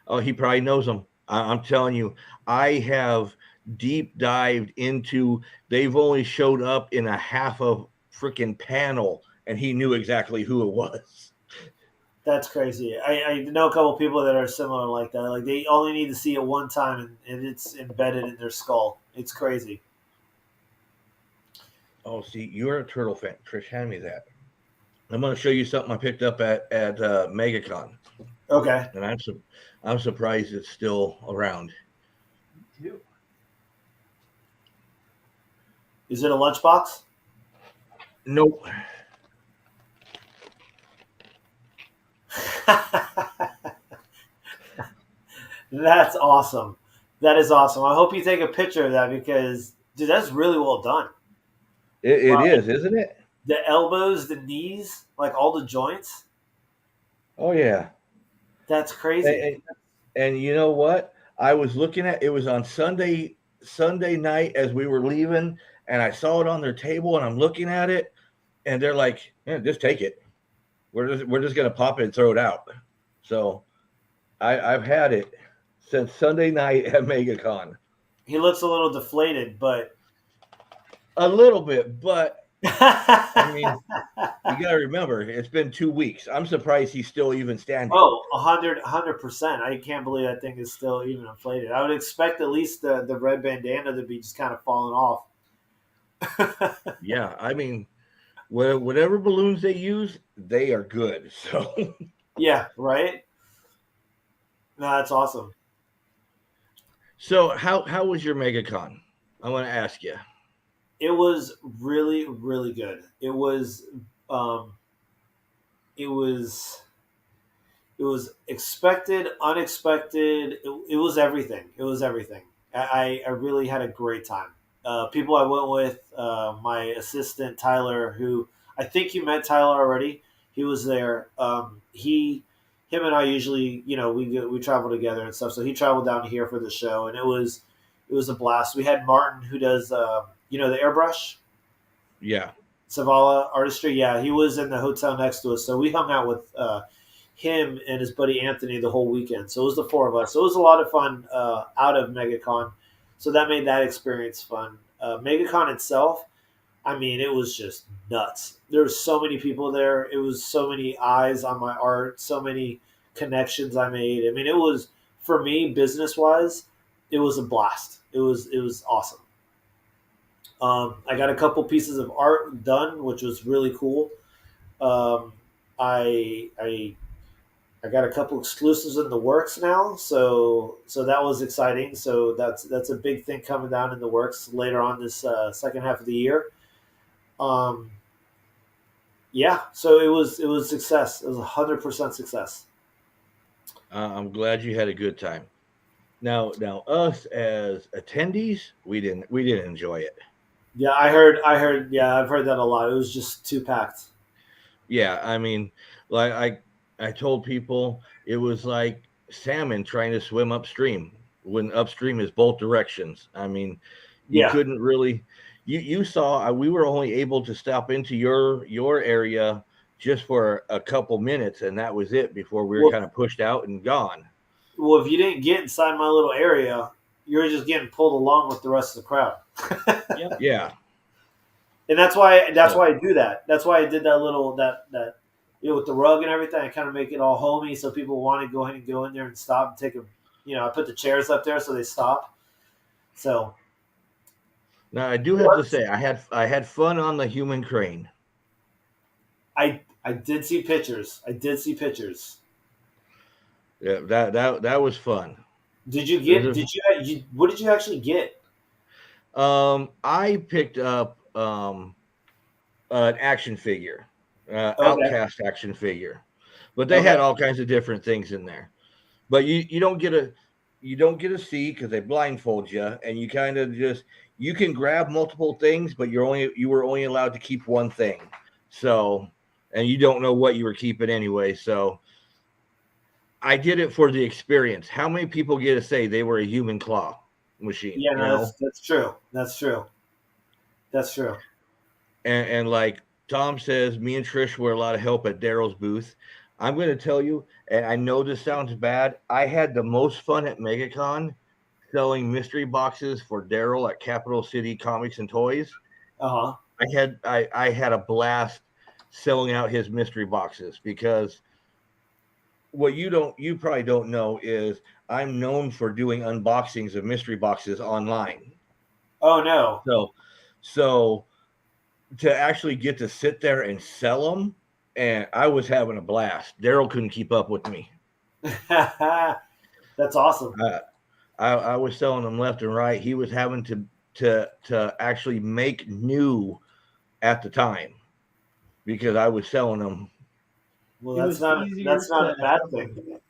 Oh, he probably knows them. I'm telling you, I have deep dived into. They've only showed up in a half of freaking panel, and he knew exactly who it was. That's crazy. I know a couple people that are similar like that. Like they only need to see it one time, and it's embedded in their skull. It's crazy. Oh, see, you're a turtle fan. Trish, hand me that. I'm going to show you something I picked up at MegaCon, Okay. and I'm surprised it's still around. Too. Is it a lunchbox? Nope. That's awesome. That is awesome. I hope you take a picture of that because, dude, that's really well done. It Wow. is, isn't it? The elbows, the knees, like all the joints. Oh yeah. That's crazy. And you know what? I was looking at it was on Sunday night as we were leaving, and I saw it on their table, and I'm looking at it, and they're like, "Yeah, just take it. We're just gonna pop it and throw it out." So I've had it since Sunday night at MegaCon. He looks a little deflated, but A little bit, but I mean, you got to remember, it's been 2 weeks. I'm surprised he's still even standing. oh, 100%. I can't believe that thing is still even inflated. I would expect at least the red bandana to be just kind of falling off. Yeah, I mean, whatever balloons they use, they are good. So, Yeah, right? No, that's awesome. so how was your MegaCon? I want to ask you. It was really, really good. It was it was expected, unexpected. It was everything. It was everything. I really had a great time. People I went with, my assistant Tyler, who I think you met Tyler already. He was there. Him and I usually, we travel together and stuff. So he traveled down here for the show, and it was a blast. We had Martin, who does, the airbrush. Yeah. Savala Artistry. Yeah, he was in the hotel next to us. So we hung out with him and his buddy Anthony the whole weekend. So it was the four of us. So it was a lot of fun out of MegaCon. So that made that experience fun. MegaCon itself, I mean, it was just nuts. There were so many people there. It was so many eyes on my art, so many connections I made. I mean, it was, for me, business-wise, it was a blast. It was awesome. I got a couple pieces of art done, which was really cool. I got a couple exclusives in the works now, so that was exciting. So that's a big thing coming down in the works later on this second half of the year. Yeah, so it was success. It was 100% success. I'm glad you had a good time. Now us as attendees, we didn't enjoy it. Yeah, I heard. Yeah, I've heard that a lot. It was just too packed. Yeah, I mean, like I told people, it was like salmon trying to swim upstream when upstream is both directions. I mean, you Yeah. couldn't really. You saw we were only able to stop into your area just for a couple minutes, and that was it before we were Well- kind of pushed out and gone. Well, if you didn't get inside my little area, you were just getting pulled along with the rest of the crowd. Yep. Yeah, And that's why I do that. That's why I did that little that with the rug and everything. I kind of make it all homey so people want to go ahead and go in there and stop and take a. I put the chairs up there so they stop. So now I do have to say I had fun on the human crane. I did see pictures. Yeah, that was fun. Did you get? What did you actually get? I picked up an action figure, Okay. Outcast action figure, but they had all kinds of different things in there. But you don't get a see because they blindfold you, and you kind of you can grab multiple things, but you were only allowed to keep one thing. So, and you don't know what you were keeping anyway. So, I did it for the experience. How many people get to say they were a human claw machine? Yeah, no, that's true. That's true. And like Tom says, me and Trish were a lot of help at Daryl's booth. I'm going to tell you, and I know this sounds bad, I had the most fun at MegaCon selling mystery boxes for Daryl at Capital City Comics and Toys. Uh-huh. I had a blast selling out his mystery boxes because what you probably don't know is I'm known for doing unboxings of mystery boxes online. Oh no. So to actually get to sit there and sell them, and I was having a blast. Daryl couldn't keep up with me. That's awesome. I was selling them left and right. He was having to actually make new at the time because I was selling them. Well, that's not a bad thing.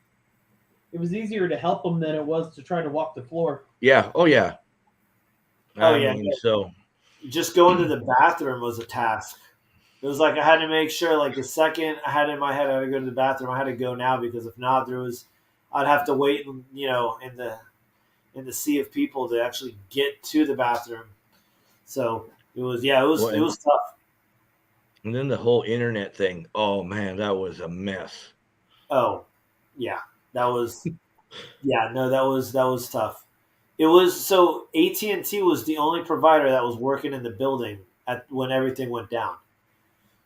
It was easier to help them than it was to try to walk the floor. Yeah. Oh yeah. Oh, yeah. So Just going to the bathroom was a task. It was like I had to make sure, like the second I had in my head I had to go to the bathroom, I had to go now because if not, I'd have to wait, in the sea of people to actually get to the bathroom. So Well, it was tough. and then the whole internet thing. Oh man, that was a mess. Oh, yeah, that was no, that was tough. It was so AT&T was the only provider that was working in the building at when everything went down.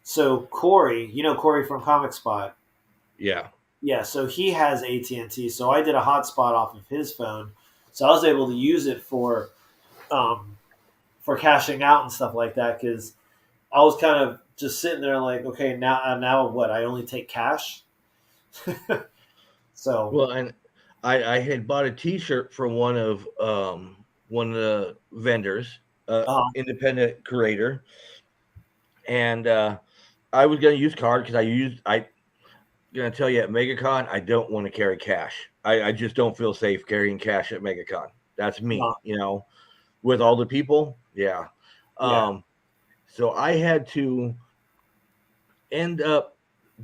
So Corey, Corey from Comic Spot, Yeah. yeah, so he has AT&T. So I did a hotspot off of his phone, so I was able to use it um, for cashing out and stuff like that because I was kind of just sitting there like, okay, now what? I only take cash. So Well, and I had bought a T-shirt from one of the vendors, uh, independent creator, and I was gonna use card because I gonna tell you at MegaCon I don't want to carry cash. I just don't feel safe carrying cash at MegaCon. That's me, with all the people. Yeah. yeah, So I had to end up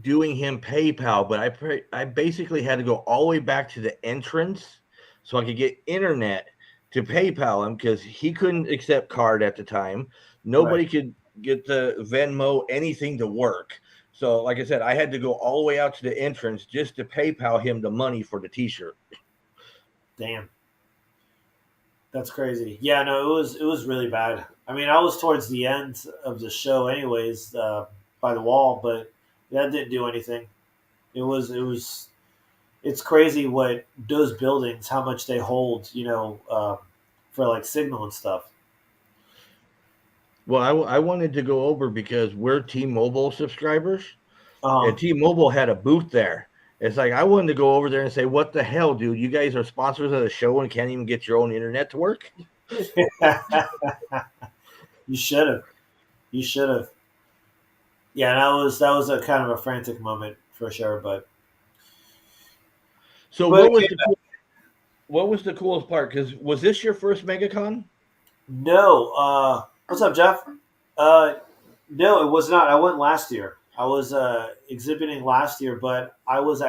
doing him PayPal, but I basically had to go all the way back to the entrance so I could get internet to PayPal him because he couldn't accept card at the time. right. Nobody could get the Venmo anything to work. So, like I said, I had to go all the way out to the entrance just to PayPal him the money for the T-shirt. Damn, that's crazy. Yeah, no, it was really bad. I mean, I was towards the end of the show, anyways, by the wall, but that didn't do anything. It was it's crazy what those buildings, how much they hold, for like signal and stuff. Well, I wanted to go over because we're T-Mobile subscribers, and Um, T-Mobile had a booth there. It's like I wanted to go over there and say, "What the hell, dude? You guys are sponsors of the show and can't even get your own internet to work." you should have. You should have. Yeah, that was a kind of a frantic moment for sure. So But what was the coolest part? Because was this your first MegaCon? no. What's up, Jeff? Uh, no, it was not. I went last year. I was exhibiting last year, but I was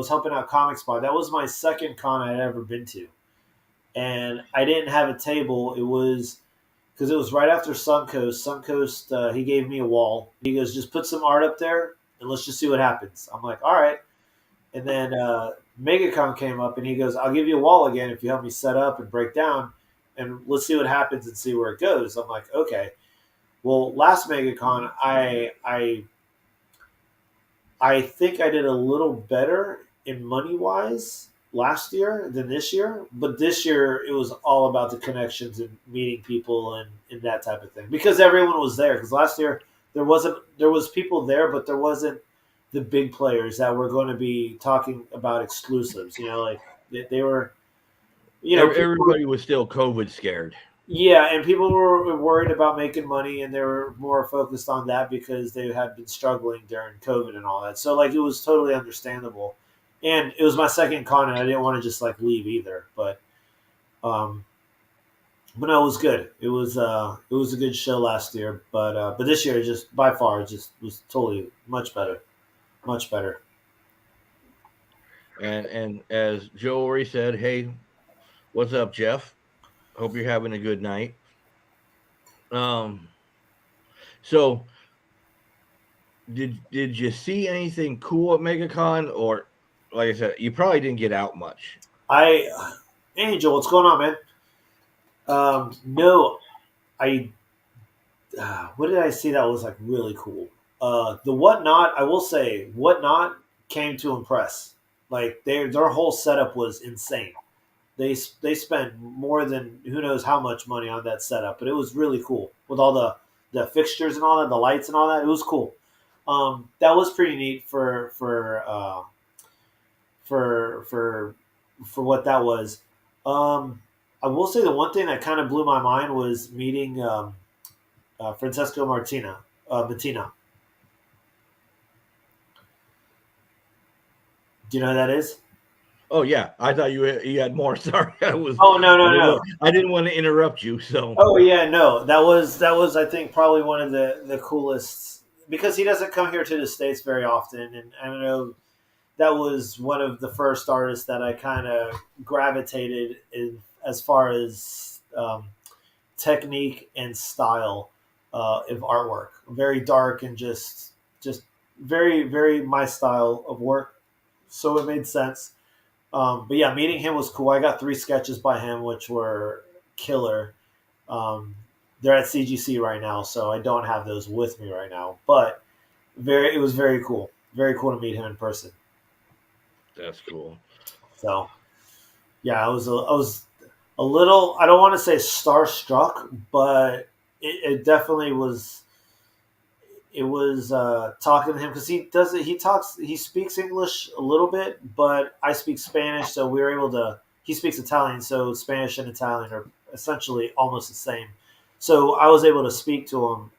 helping out Comic Spot. That was my second con I'd ever been to, and I didn't have a table. It was because it was right after Suncoast. Suncoast, he gave me a wall. He goes, just put some art up there, and let's just see what happens. I'm like, all right. And then MegaCon came up, and he goes, I'll give you a wall again if you help me set up and break down, and let's see what happens and see where it goes. I'm like, okay. Well, last MegaCon, I think I did a little better in money wise last year than this year, but this year it was all about the connections and meeting people and that type of thing because everyone was there. Because last year there was people there, but there wasn't the big players that were going to be talking about exclusives. Like they were, people, Everybody was still COVID scared. yeah, and people were worried about making money, and they were more focused on that because they had been struggling during COVID and all that. So, like, it was totally understandable. And it was my second con, and I didn't want to just like leave either. Um, but no, it was good. It was a good show last year, but this year just by far just was totally much better. And as Joe already said, hey, what's up, Jeff? Hope you're having a good night. Um, so did you see anything cool at MegaCon, or like I said, you probably didn't get out much? Angel, what's going on, man? No, I what did I see that was like really cool? The Whatnot, I will say, Whatnot came to impress. Like their whole setup was insane. They spent more than who knows how much money on that setup, but it was really cool with all the fixtures and all that, the lights and all that. It was cool. That was pretty neat for what that was. I will say the one thing that kind of blew my mind was meeting Francesco Martina. Do you know who that is? Oh yeah, I thought you had more. Sorry, Oh no. I didn't want to interrupt you. So Oh yeah, no. That was I think probably one of the coolest because he doesn't come here to the States very often, and I don't know, that was one of the first artists that I kind of gravitated in as far as technique and style of artwork. Very dark and just very very my style of work. So it made sense. But yeah, meeting him was cool. I got 3 sketches by him, which were killer. Um, they're at CGC right now, so I don't have those with me right now. But it was very cool. Very cool to meet him in person. That's cool. So yeah, I was a little. I don't want to say starstruck, but it definitely was. It was talking to him because he speaks English a little bit, but I speak Spanish, so we were able to. He speaks Italian, so Spanish and Italian are essentially almost the same. So I was able to speak to him,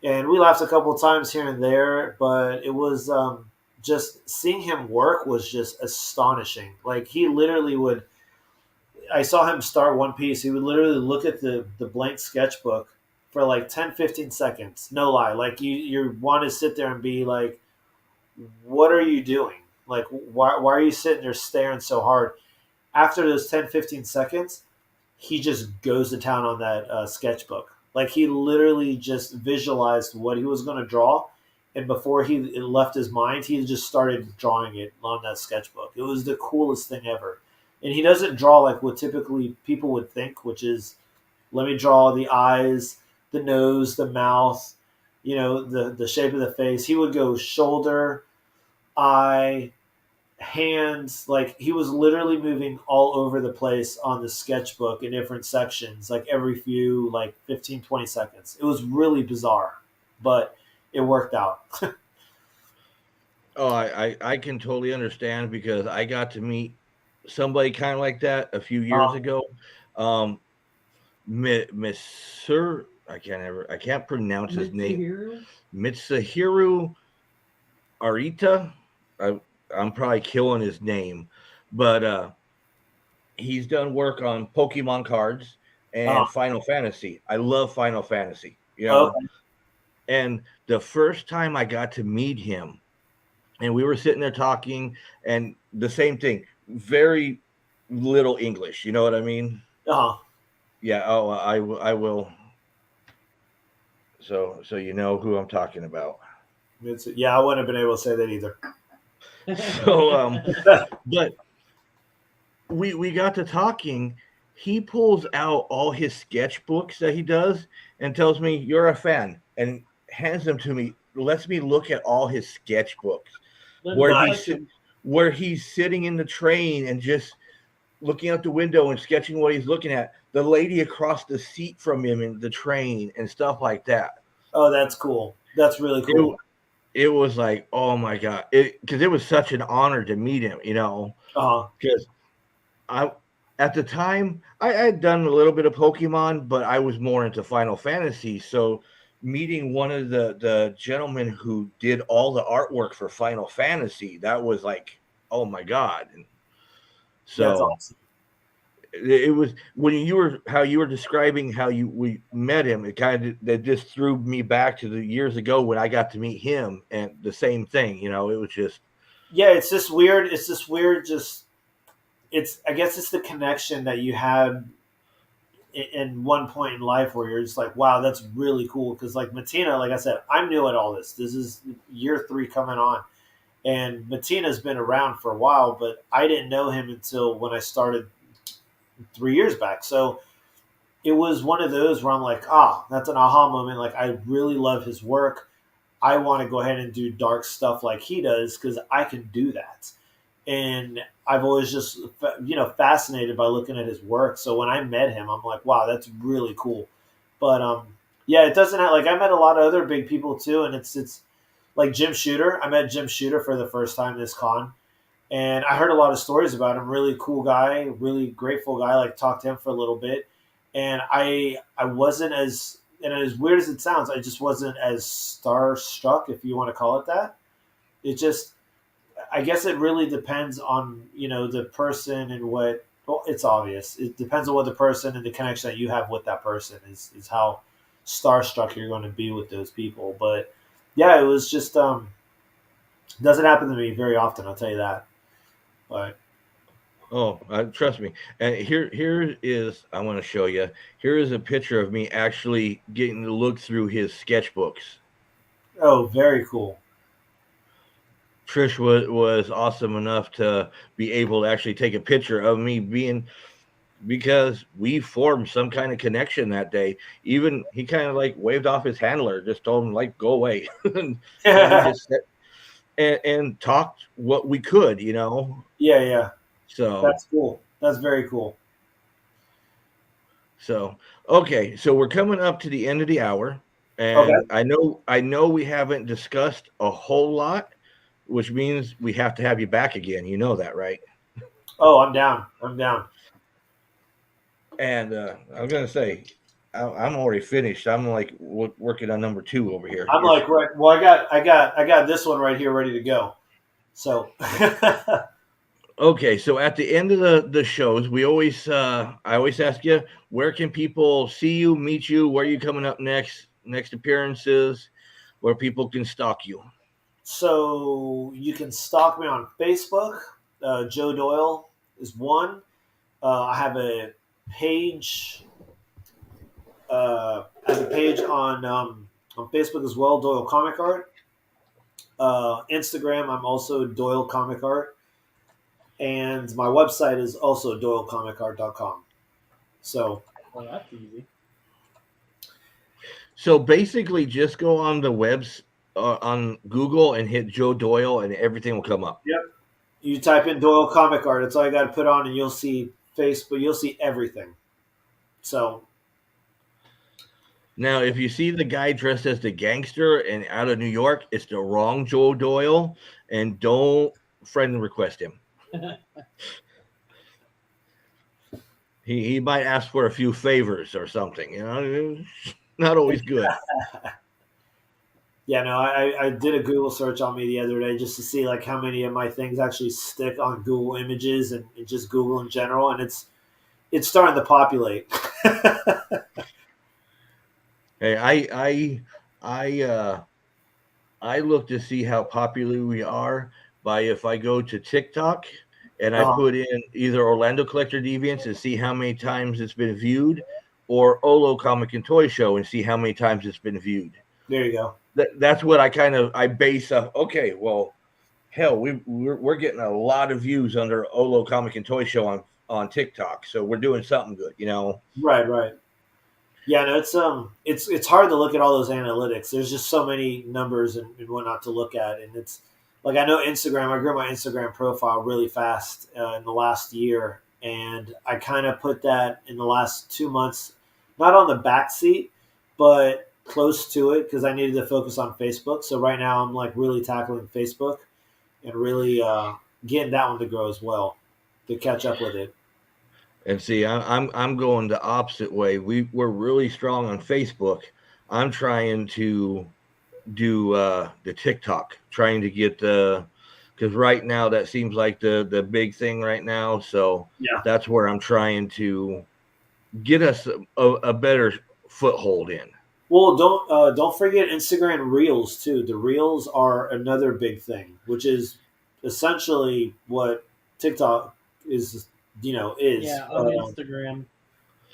and we laughed a couple of times here and there, but it was just seeing him work was just astonishing. Like he literally would. I saw him start one piece. He would literally look at the blank sketchbook for like 10, 15 seconds. No lie. Like you want to sit there and be like, what are you doing? Like, why are you sitting there staring so hard? After those 10, 15 seconds, he just goes to town on that sketchbook. Like he literally just visualized what he was going to draw. And before it left his mind, he just started drawing it on that sketchbook. It was the coolest thing ever. And he doesn't draw like what typically people would think, which is, let me draw the eyes, the nose, the mouth, the shape of the face. He would go shoulder, eye, hands. Like he was literally moving all over the place on the sketchbook in different sections, like every few, like 15, 20 seconds. It was really bizarre, but it worked out. Oh, I can totally understand because I got to meet somebody kind of like that a few years ago. Mr. I can't pronounce his name. Mitsuhiro Arita. I'm probably killing his name, but he's done work on Pokemon cards and Final Fantasy. I love Final Fantasy, Okay. And the first time I got to meet him, and we were sitting there talking, and the same thing, very little English. You know what I mean? Yeah. Oh, I will. So you know who I'm talking about. Yeah, I wouldn't have been able to say that either. So, but we got to talking. He pulls out all his sketchbooks that he does and tells me, "You're a fan," and hands them to me. Lets me look at all his sketchbooks where he's sitting in the train and just looking out the window and sketching what he's looking at. The lady across the seat from him in the train and stuff like that. Oh, that's cool. That's really cool. It was like, oh my God. Because it was such an honor to meet him, because at the time I had done a little bit of Pokemon, but I was more into Final Fantasy. So meeting one of the gentlemen who did all the artwork for Final Fantasy, that was like, oh my God. And so that's awesome. It was when you were describing how we met him. It kind of that just threw me back to the years ago when I got to meet him, and the same thing. It was just it's just weird. It's just weird. I guess it's the connection that you had in one point in life where you're just like, wow, that's really cool. Because like Matina, like I said, I'm new at all this. This is year 3 coming on. And Matina's been around for a while, but I didn't know him until when I started 3 years back. So it was one of those where I'm like, that's an aha moment. Like I really love his work. I want to go ahead and do dark stuff like he does because I can do that. And I've always just, fascinated by looking at his work. So when I met him, I'm like, wow, that's really cool. But it doesn't have, like I met a lot of other big people too, and it's like Jim Shooter. I met Jim Shooter for the first time this con. And I heard a lot of stories about him. Really cool guy, really grateful guy. Like talked to him for a little bit, and I wasn't as weird as it sounds. I just wasn't as starstruck, if you want to call it that. It just, I guess it really depends on the person and what. Well, it's obvious. It depends on what the person and the connection that you have with that person is how starstruck you're going to be with those people. But yeah, it was just doesn't happen to me very often. I'll tell you that. But Oh, trust me. And here is I want to show you. Here is a picture of me actually getting to look through his sketchbooks. oh, very cool. Trish was awesome enough to be able to actually take a picture of me being because we formed some kind of connection that day. Even he kind of like waved off his handler, just told him like go away, and we Yeah, just sat and talked what we could, yeah. So That's cool. That's very cool. so okay, so we're coming up to the end of the hour, Okay. and I know we haven't discussed a whole lot, which means we have to have you back again. You know that, right? Oh, I'm down. I'm down. And I'm gonna say, I'm already finished. I'm like working on number two over here. I'm like, right. Well, I got this one right here ready to go. So, Okay, so at the end of the shows, we always I always ask you, where can people see you, meet you, where are you coming up next appearances, where people can stalk you. so you can stalk me on Facebook. Joe Doyle is one. I have a page. I have a page on Facebook as well, Doyle Comic Art. Instagram, I'm also Doyle Comic Art, and my website is also DoyleComicArt.com. So Well, that's easy. So basically, just go on the webs on Google and hit Joe Doyle, and everything will come up. yep, you type in Doyle Comic Art. That's all you got to put on, and you'll see Facebook. You'll see everything. So Now, if you see the guy dressed as the gangster and out of New York, it's the wrong Joe Doyle, and don't friend request him. He might ask for a few favors or something. Not always good. yeah, no, I did a Google search on me the other day just to see like how many of my things actually stick on Google Images and just Google in general, and it's starting to populate. Hey, I look to see how popular we are by if I go to TikTok and I Uh-huh. put in either Orlando Collector Deviants and see how many times it's been viewed, or Olo Comic and Toy Show and see how many times it's been viewed. There you go. That's what I base up. Okay, well, hell, we're getting a lot of views under Olo Comic and Toy Show on TikTok, so we're doing something good, Right. Yeah, no, it's hard to look at all those analytics. There's just so many numbers and whatnot to look at, and it's like I know Instagram. I grew my Instagram profile really fast in the last year, and I kind of put that in the last 2 months, not on the back seat, but close to it because I needed to focus on Facebook. So right now I'm like really tackling Facebook and really getting that one to grow as well to catch up with it. And see, I'm going the opposite way. We're really strong on Facebook. I'm trying to do the TikTok, trying to get because right now that seems like the big thing right now. So Yeah. that's where I'm trying to get us a better foothold in. Well, don't forget Instagram Reels too. The Reels are another big thing, which is essentially what TikTok is. Is. Yeah, on Instagram.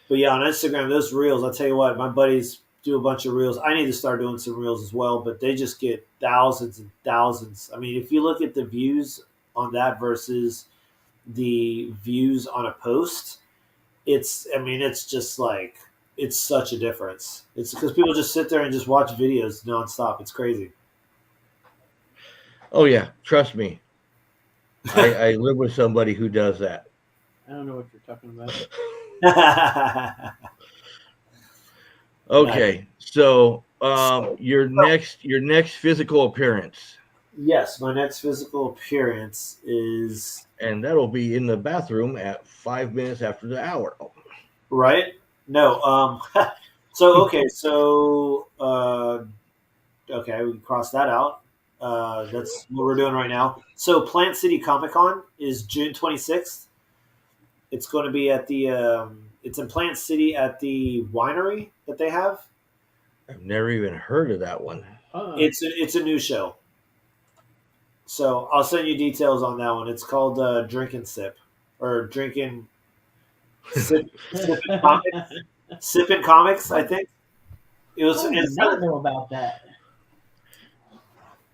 But yeah, on Instagram, those Reels. I'll tell you what, my buddies do a bunch of Reels. I need to start doing some Reels as well, but they just get thousands and thousands. I mean, if you look at the views on that versus the views on a post, it's just like it's such a difference. It's because people just sit there and just watch videos nonstop. It's crazy. Oh yeah, trust me. I live with somebody who does that. I don't know what you're talking about. Okay, so your next physical appearance, Yes, my next physical appearance is and that'll be in the bathroom at 5 minutes after the hour. right. No, so okay, we can cross that out. That's what we're doing right now. So Plant City Comic Con is June 26th. It's going to be at the it's in Plant City at the winery that they have. I've never even heard of that one. It's a new show. So I'll send you details on that one. It's called Drink and Sip, or Drinking Sipping Comics. Sipping Comics, I think. It was. I do not know about that.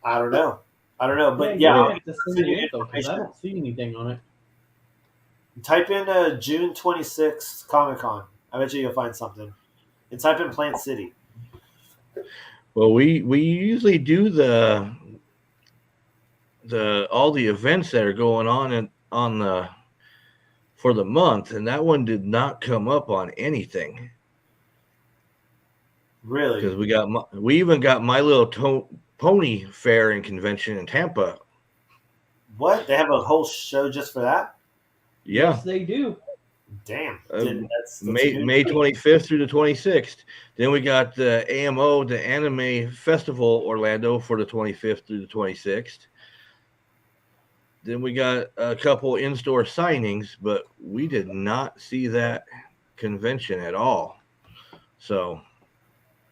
I don't know. But you're yeah, gonna I'll have to send send me you info because I information. don't see anything on it. Type in June 26th Comic Con. I bet you'll find something. And type in Plant City. Well, we usually do the all the events that are going on the for the month, and that one did not come up on anything Really? because we even got My Little Pony Fair and Convention in Tampa. What? They have a whole show just for that? Yeah, Yes, they do. Damn. That's May new. May 25th through the 26th. Then we got the AMO, the Anime Festival Orlando for the 25th through the 26th. Then we got a couple in-store signings, but we did not see that convention at all. So,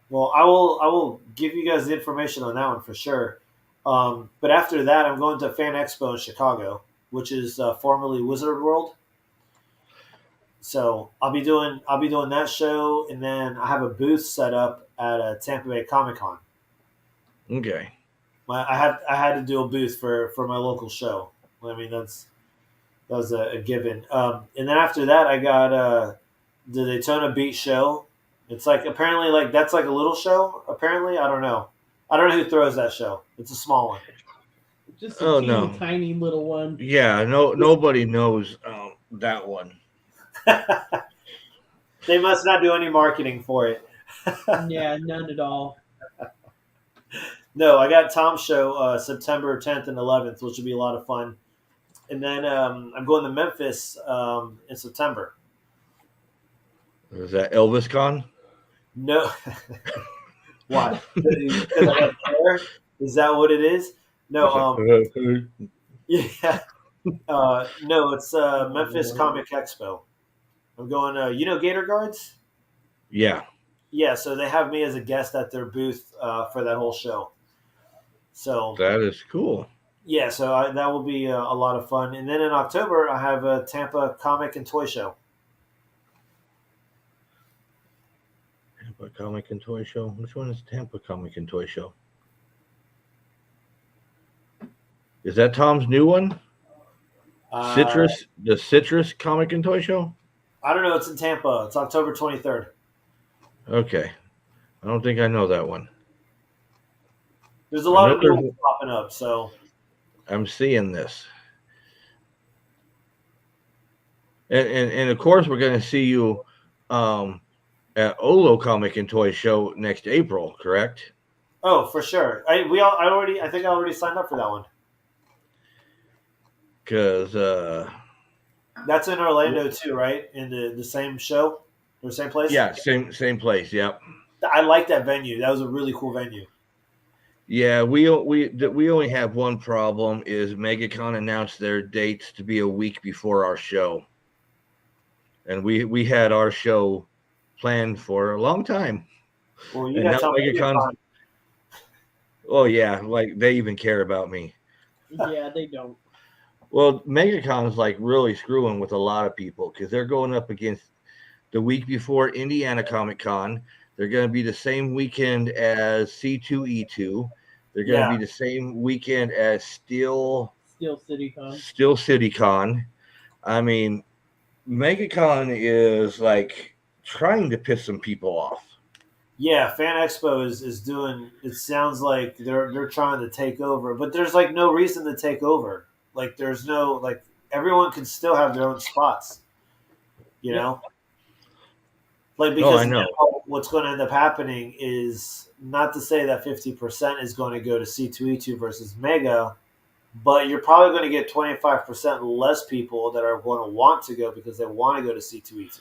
Well, I will give you guys the information on that one for sure. But after that, I'm going to Fan Expo in Chicago, which is formerly Wizard World. So I'll be doing that show, and then I have a booth set up at Tampa Bay Comic Con. okay. I had to do a booth for my local show. I mean that was a given. And then after that, I got the Daytona Beach show. It's like apparently like that's like a little show. Apparently, I don't know. I don't know who throws that show. It's a small one. Just a Oh, teeny no. tiny little one. Yeah, nobody knows that one. They must not do any marketing for it. Yeah, none at all. No, I got Tom's show September 10th and 11th, which will be a lot of fun. And then I'm going to Memphis in September. Is that Elvis Con? No, why? Because I have hair? Is that what it is? No, yeah, no, it's Memphis Comic Expo. I'm going. You know Gator Guards? Yeah. Yeah, so they have me as a guest at their booth for that whole show. So That is cool. yeah, so that will be a lot of fun. And then in October, I have a Tampa Comic and Toy Show. Tampa Comic and Toy Show. Which one is Tampa Comic and Toy Show? Is that Tom's new one? The Citrus Comic and Toy Show? I don't know. It's in Tampa. It's October 23rd. Okay. I don't think I know that one. There's a lot of new ones popping up. So I'm seeing this. And of course we're gonna see you at Olo Comic and Toy Show next April, correct? oh, for sure. I think I already signed up for that one. Because That's in Orlando too, right? In the same show or same place? yeah, same place. Yep. I like that venue. That was a really cool venue. Yeah, we only have one problem is MegaCon announced their dates to be a week before our show, and we had our show planned for a long time. Well, you And got now to MegaCon's. Oh yeah, like they even care about me. Yeah, they don't. Well, MegaCon is like really screwing with a lot of people because they're going up against the week before Indiana Comic Con. They're going to be the same weekend as C2E2. They're going to be the same weekend as Steel City Con. Steel City Con. I mean, MegaCon is like trying to piss some people off. Yeah, Fan Expo is doing. It sounds like they're trying to take over, but there's like no reason to take over. Like there's no like everyone can still have their own spots. You know, like because I know. now what's going to end up happening is not to say that 50% is going to go to C2E2 versus Mega, but you're probably going to get 25% less people that are going to want to go because they want to go to C2E2.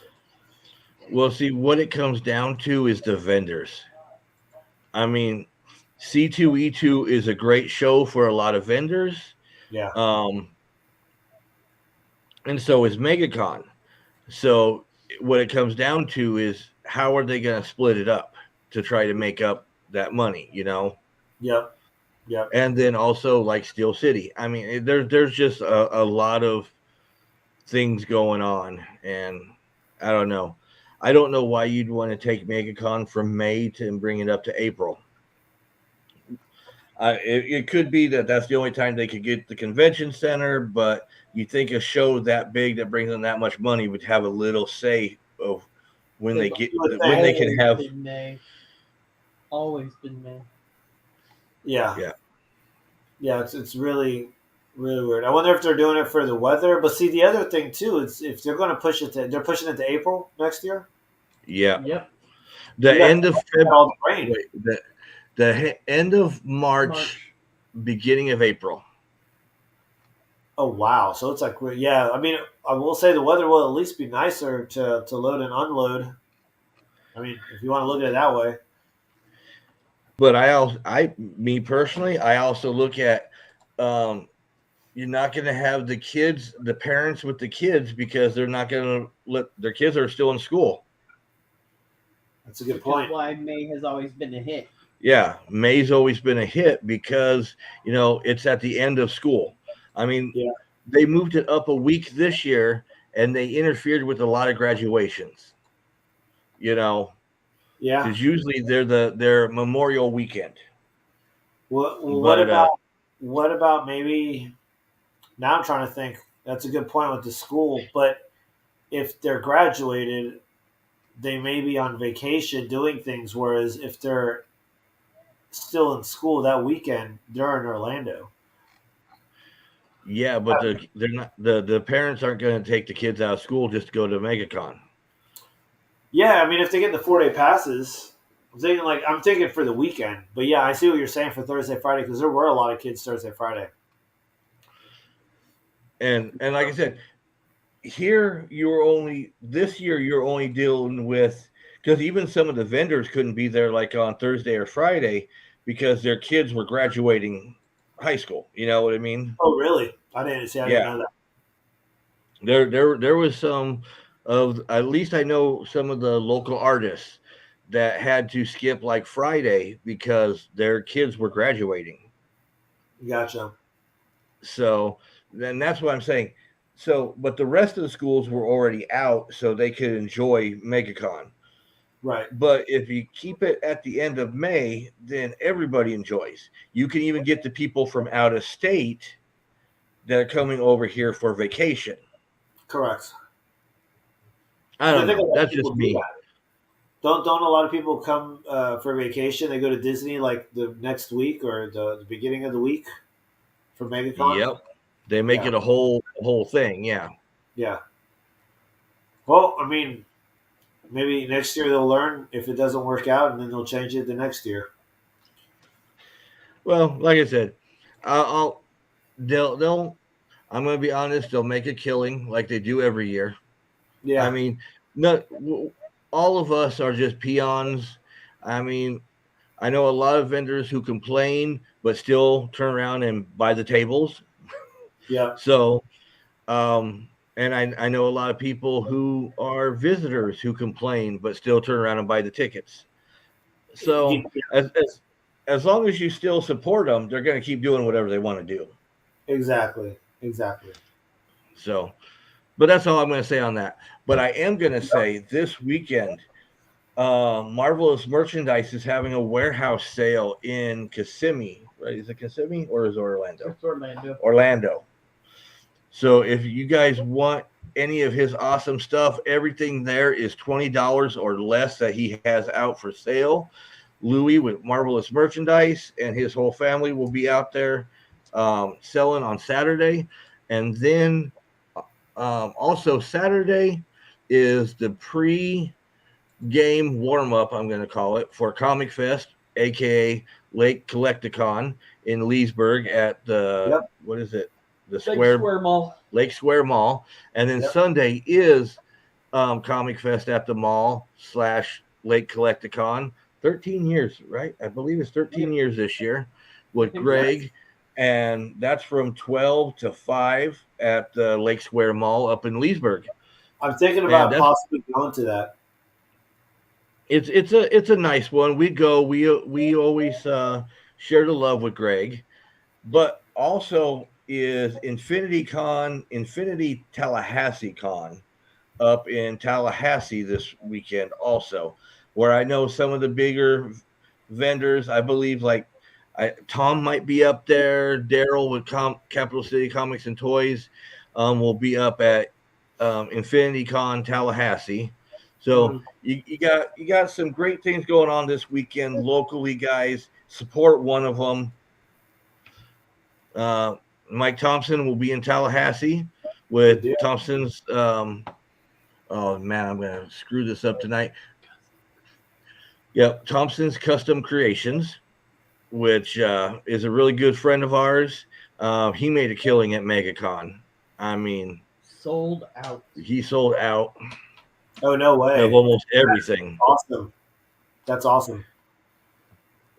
Well, see, what it comes down to is the vendors. I mean, C2E2 is a great show for a lot of vendors. Yeah. And so is MegaCon. So what it comes down to is how are they going to split it up to try to make up that money, Yep. Yep. And then also like Steel City. I mean, there's just a lot of things going on, and I don't know. I don't know why you'd want to take MegaCon from May and bring it up to April. It could be that that's the only time they could get the convention center, but you think a show that big that brings in that much money would have a little say of when they get when they can have. Been May. Always been May. Yeah. Yeah. Yeah. It's really, really weird. I wonder if they're doing it for the weather. But see, the other thing too is if they're going to they're pushing it to April next year. Yeah. Yep. The end of all the rain. the end of March, beginning of April. Oh wow! So it's like, yeah. I mean, I will say the weather will at least be nicer to load and unload. I mean, if you want to look at it that way. But me personally, I also look at you're not going to have the parents with the kids because they're not going to let their kids are still in school. That's a good Which point. is why May has always been a hit. Yeah, May's always been a hit because it's at the end of school. I mean, they moved it up a week this year, and they interfered with a lot of graduations. Yeah. Because usually they're their Memorial weekend. What about maybe? Now I'm trying to think. That's a good point with the school, but if they're graduated, they may be on vacation doing things. Whereas if they're still in school that weekend, they're in Orlando. Yeah, but they're not. The parents aren't going to take the kids out of school just to go to MegaCon. Yeah, I mean, if they get the 4-day passes, I'm thinking for the weekend. But yeah, I see what you're saying for Thursday, Friday, because there were a lot of kids Thursday, Friday. And like I said, this year you're only dealing with, because even some of the vendors couldn't be there like on Thursday or Friday because their kids were graduating high school. You know what I mean? Oh, really? I didn't know that. There was some of, at least I know some of the local artists that had to skip like Friday because their kids were graduating. Gotcha. So then that's what I'm saying. So, but the rest of the schools were already out, so they could enjoy MegaCon. Right. But if you keep it at the end of May, then everybody enjoys. You can even get the people from out of state that are coming over here for vacation. Correct. I don't know. That's just me. Don't a lot of people come for vacation? They go to Disney like the next week or the beginning of the week for MegaCon? Yep. They make it a whole thing. Yeah. Yeah. Well, I mean, maybe next year they'll learn if it doesn't work out, and then they'll change it the next year. Well, like I said, they'll. I'm going to be honest. They'll make a killing like they do every year. Yeah. I mean, all of us are just peons. I mean, I know a lot of vendors who complain but still turn around and buy the tables. Yeah. So, and I know a lot of people who are visitors who complain but still turn around and buy the tickets. So, as long as you still support them, they're going to keep doing whatever they want to do. Exactly. So, but that's all I'm going to say on that. But I am going to say this weekend, Marvelous Merchandise is having a warehouse sale in Kissimmee. Right? Is it Kissimmee or is it Orlando? It's Orlando. Orlando. So if you guys want any of his awesome stuff, everything there is $20 or less that he has out for sale. Louis with Marvelous Merchandise and his whole family will be out there selling on Saturday. And then also Saturday is the pre-game warm-up, I'm going to call it, for Comic Fest, a.k.a. Lake Collecticon in Leesburg at the, what is it? The Lake Square Mall. And then Sunday is Comic Fest at the mall / Lake Collecticon. 13 years, right? I believe it's 13 years this year with Greg. And that's from 12 to 5 at the Lake Square Mall up in Leesburg. I'm thinking about possibly going to that. it's a nice one. We always share the love with Greg, but also is Infinity Tallahassee Con up in Tallahassee this weekend also, where I know some of the bigger vendors, I believe Tom might be up there, Daryl with Capital City Comics and Toys will be up at Infinity Con Tallahassee. So you got some great things going on this weekend locally, guys. Support one of them. Mike Thompson will be in Tallahassee Good with deal. Thompson's oh man, I'm gonna screw this up tonight. Yep, Thompson's Custom Creations, which is a really good friend of ours. He made a killing at MegaCon. I mean, Sold out. he sold out Oh, no way. of almost everything. Awesome. That's awesome.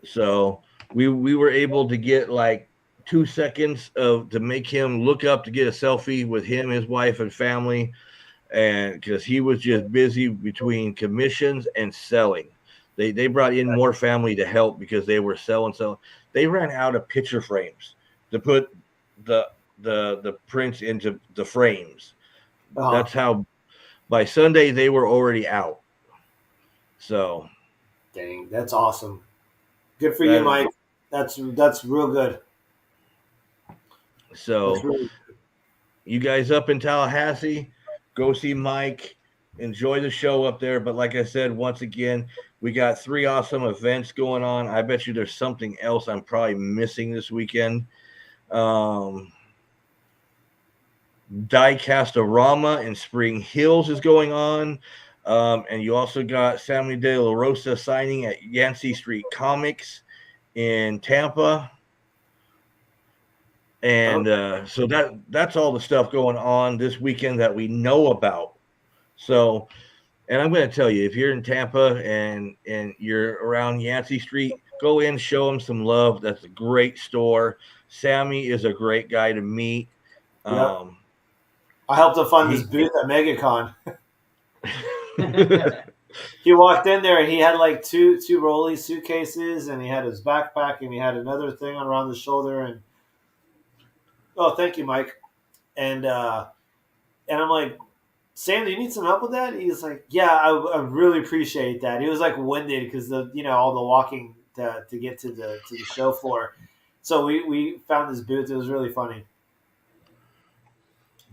So we were able to get like 2 seconds to make him look up to get a selfie with him, his wife, and family, and because he was just busy between commissions and selling. They brought in more family to help because they were selling. So they ran out of picture frames to put the prints into the frames. That's how by Sunday they were already out. So Dang, that's awesome. Good for you, Mike. That's real good. So That's really you guys up in Tallahassee, go see Mike. Enjoy the show up there. But like I said, once again, we got 3 awesome events going on. I bet you there's something else I'm probably missing this weekend. Diecast-A-Rama in Spring Hills is going on. And you also got Sammy De La Rosa signing at Yancey Street Comics in Tampa. And so that's all the stuff going on this weekend that we know about. So, and I'm going to tell you, if you're in Tampa and you're around Yancey Street, go in, show them some love. That's a great store. Sammy is a great guy to meet. Yep. I helped him find this booth at MegaCon. He walked in there and he had like two rolly suitcases and he had his backpack and he had another thing around the shoulder and thank you, Mike. And I'm like, Sam, do you need some help with that? He's like, yeah, I really appreciate that. He was like winded because all the walking to get to the show floor. So we found this booth. It was really funny.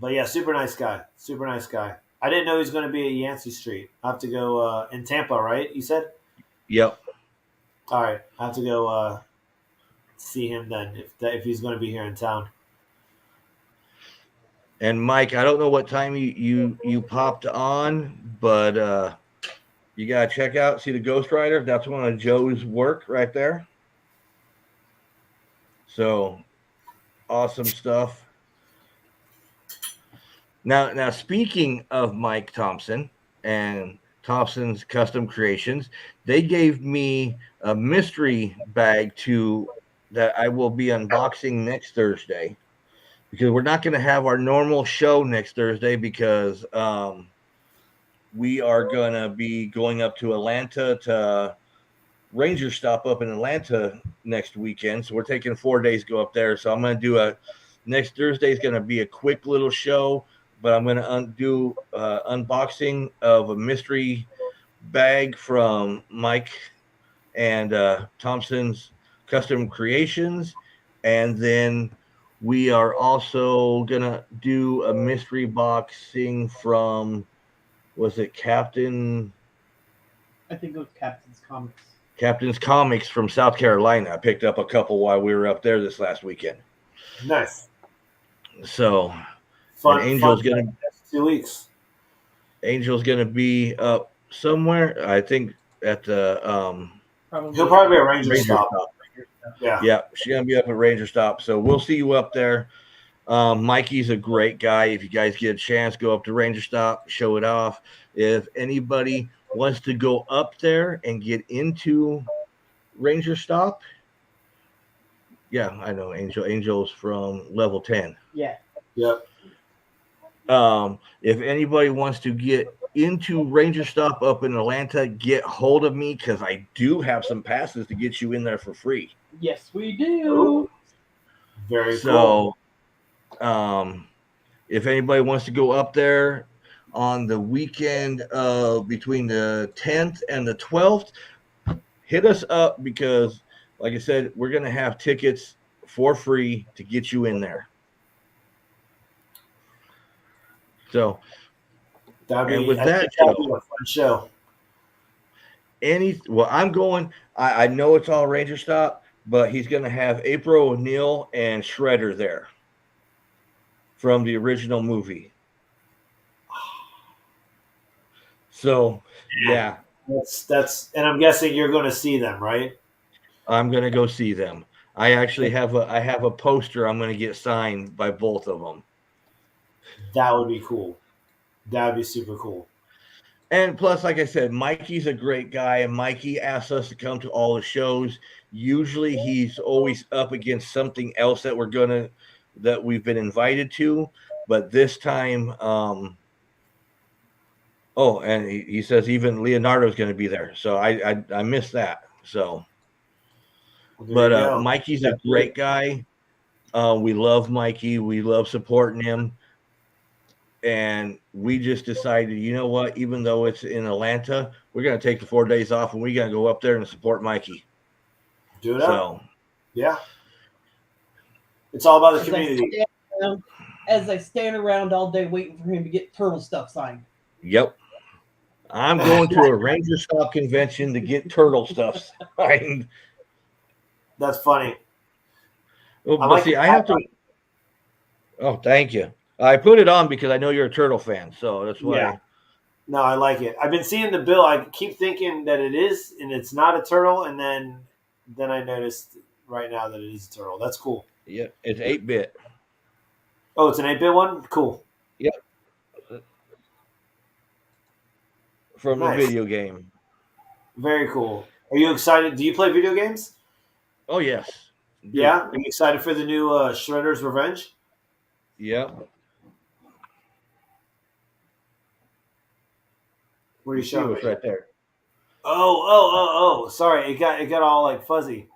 But yeah, super nice guy. Super nice guy. I didn't know he was going to be at Yancey Street. I have to go in Tampa, right? You said? Yep. All right. I have to go see him then if he's going to be here in town. And Mike, I don't know what time you popped on, but you got to check out, see the Ghost Rider. That's one of Joe's work right there. So awesome stuff. Now, speaking of Mike Thompson and Thompson's Custom Creations, they gave me a mystery bag that I will be unboxing next Thursday, because we're not going to have our normal show next Thursday because we are going to be going up to Atlanta to Ranger Stop up in Atlanta next weekend. So we're taking 4 days to go up there. So I'm going to do next Thursday is going to be a quick little show, but I'm going to do unboxing of a mystery bag from Mike and Thompson's Custom Creations. And then we are also going to do a mystery boxing from, was it Captain? I think it was Captain's Comics. Captain's Comics from South Carolina. I picked up a couple while we were up there this last weekend. Nice. So, Fun, Angel's fun going to 2 weeks. Angel's going to be up somewhere. I think at the He'll probably be a Ranger Stop. Yeah, she's going to be up at Ranger Stop. So we'll see you up there. Mikey's a great guy. If you guys get a chance, go up to Ranger Stop, show it off. If anybody wants to go up there and get into Ranger Stop, yeah, I know Angel's from level 10. Yeah. Yep. If anybody wants to get into Ranger Stop up in Atlanta, get hold of me because I do have some passes to get you in there for free. Yes, we do. Very cool. So, if anybody wants to go up there on the weekend between the 10th and the 12th, hit us up because, like I said, we're going to have tickets for free to get you in there. So, and with that, that'd be a fun show. I'm going. I know it's all Ranger Stop, but he's going to have April O'Neil and Shredder there from the original movie. So, yeah, That's, and I'm guessing you're going to see them, right? I'm going to go see them. I actually have a poster I'm going to get signed by both of them. That would be cool. That would be super cool. And plus, like I said, Mikey's a great guy, and Mikey asks us to come to all the shows. Usually, he's always up against something else that we've been invited to. But this time, and he says even Leonardo's going to be there. So I missed that. So, Well, Mikey's a great guy. We love Mikey. We love supporting him. And we just decided, you know what? Even though it's in Atlanta, we're going to take the 4 days off and we're going to go up there and support Mikey. Do it up. Yeah. It's all about the community. As I stand around all day waiting for him to get turtle stuff signed. Yep. I'm going to a Ranger Stop convention to get turtle stuff signed. That's funny. Well, but see, I have to. Oh, thank you. I put it on because I know you're a turtle fan, so that's why. Yeah. No, I like it. I've been seeing the bill. I keep thinking that it is, and it's not a turtle, and then I noticed right now that it is a turtle. That's cool. Yeah, it's 8-bit. Oh, it's an 8-bit one? Cool. Yep. From the video game. Very cool. Are you excited? Do you play video games? Oh, yes. Yeah? Are you excited for the new Shredder's Revenge? Yep. Where are you showing me? Right there. Oh! Sorry, it got all like fuzzy.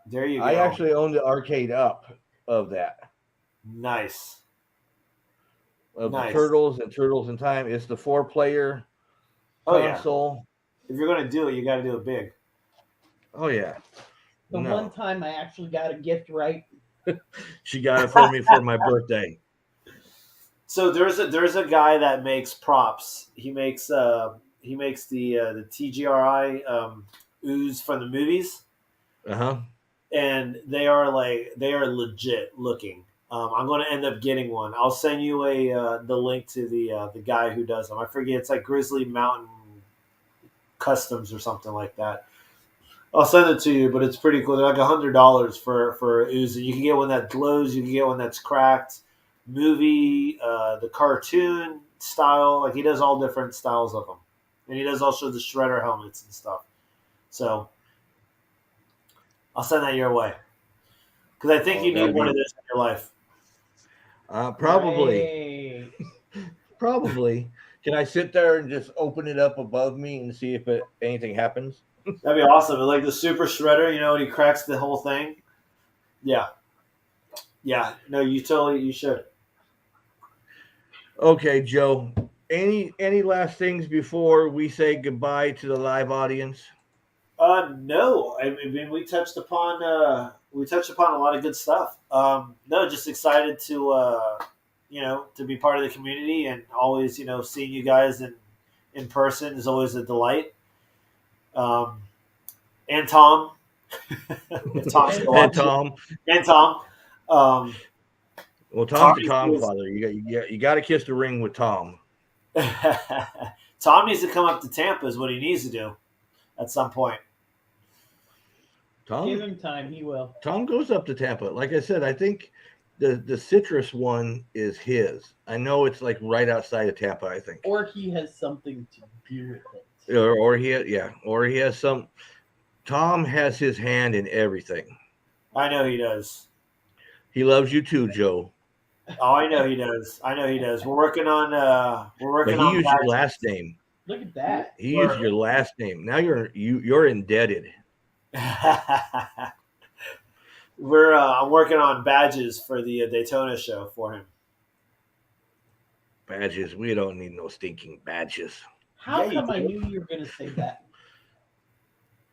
There you go. I actually own the arcade up of that. Nice. Of the Turtles and Turtles in Time. It's the 4-player console. Yeah. If you're gonna do it, you got to do it big. Oh yeah. The one time I actually got a gift right. She got it for me for my birthday. So there's a guy that makes props. He makes the TGRI ooze from the movies. And they are legit looking. I'm going to end up getting one. I'll send you the link to the guy who does them. I forget, it's like Grizzly Mountain Customs or something like that. I'll send it to you, but it's pretty cool. They're like $100 for ooze. You can get one that glows. You can get one that's cracked. Movie, the cartoon style. Like, he does all different styles of them, and he does also the Shredder helmets and stuff. So I'll send that your way because I think you need one of those in your life. Probably. Probably. Can I sit there and just open it up above me and see if anything happens? That'd be awesome. Like the Super Shredder, when he cracks the whole thing. Yeah. Yeah. No, you should. Okay, Joe. Any last things before we say goodbye to the live audience? No. I mean, we touched upon a lot of good stuff. No, just excited to to be part of the community, and always, seeing you guys in person is always a delight. And Tom, if Tom's still and Tom. Well, Tom's the Tom father. You got to kiss the ring with Tom. Tom needs to come up to Tampa is what he needs to do at some point. Tom, give him time, he will. Tom goes up to Tampa. Like I said, I think the citrus one is his. I know it's like right outside of Tampa, I think. Or he has something to do with it. Or he has some. Tom has his hand in everything. I know he does. He loves you too, Joe. Oh, I know he does. I know he does. We're working on. We're But working he on used your badges. last name. Look at that. He used your last name. Now you're indebted. We're. I'm working on badges for the Daytona show for him. Badges. We don't need no stinking badges. How Yeah, you come I do. knew you were going to say that?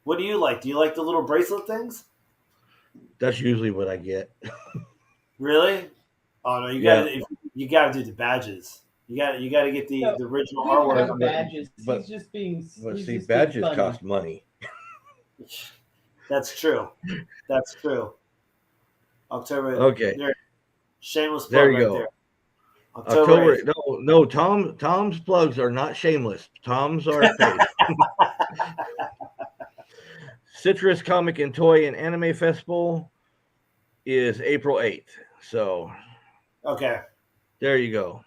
What do you like? Do you like the little bracelet things? That's usually what I get. Really? Oh no, Yeah. you gotta do the badges. You gotta get No, the original we artwork. have badges. But He's just being. but He's see, just being badges funny. cost money. That's true. That's true. October. Okay. There, shameless There plug you right go. there. October 8th. No. Tom's plugs are not shameless. Tom's are paid. Citrus Comic and Toy and Anime Festival is April 8th. So Okay. there you go.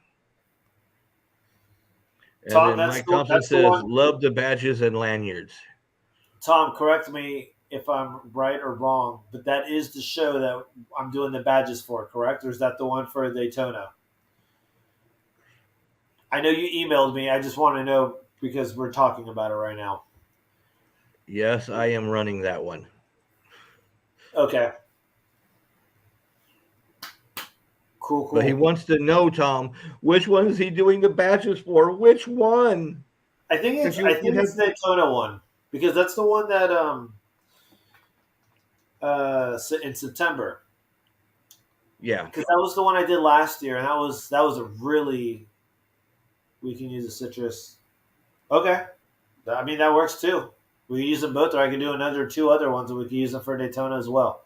And Tom, then Mike Thompson that's the says, one. love the badges and lanyards. Tom, correct me if I'm right or wrong, but that is the show that I'm doing the badges for, correct? Or is that the one for Daytona? I know you emailed me. I just want to know because we're talking about it right now. Yes, I am running that one. Okay. Cool. But he wants to know, Tom, which one is he doing the badges for? Which one? I think it's You it's the Daytona one because that's the one that in September. Yeah. Because that was the one I did last year, and that was a really we can use a citrus. Okay, I mean that works too. We can use them both, or I can do another two other ones, and we can use them for Daytona as well.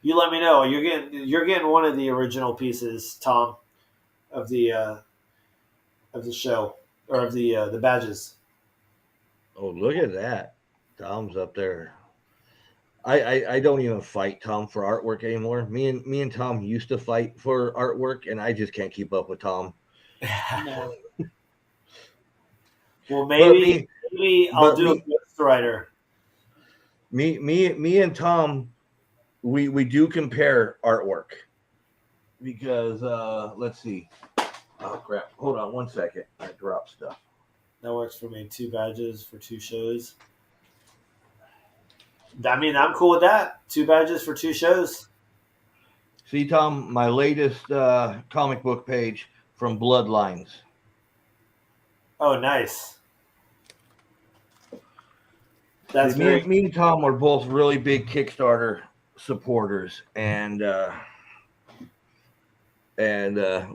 You let me know. You're getting one of the original pieces, Tom, of the show or of the badges. Oh, look at that. Tom's up there. I don't even fight Tom for artwork anymore. Me and Tom used to fight for artwork, and I just can't keep up with Tom. No. Well, maybe I'll do a me, ghostwriter. Me and Tom, we do compare artwork because let's see. Oh crap! Hold on one second. I dropped stuff. That works for me. 2 badges for 2 shows. I mean, I'm cool with that. 2 badges for 2 shows. See, Tom, my latest comic book page from Bloodlines. Oh, nice. That's me and Tom are both really big Kickstarter supporters, and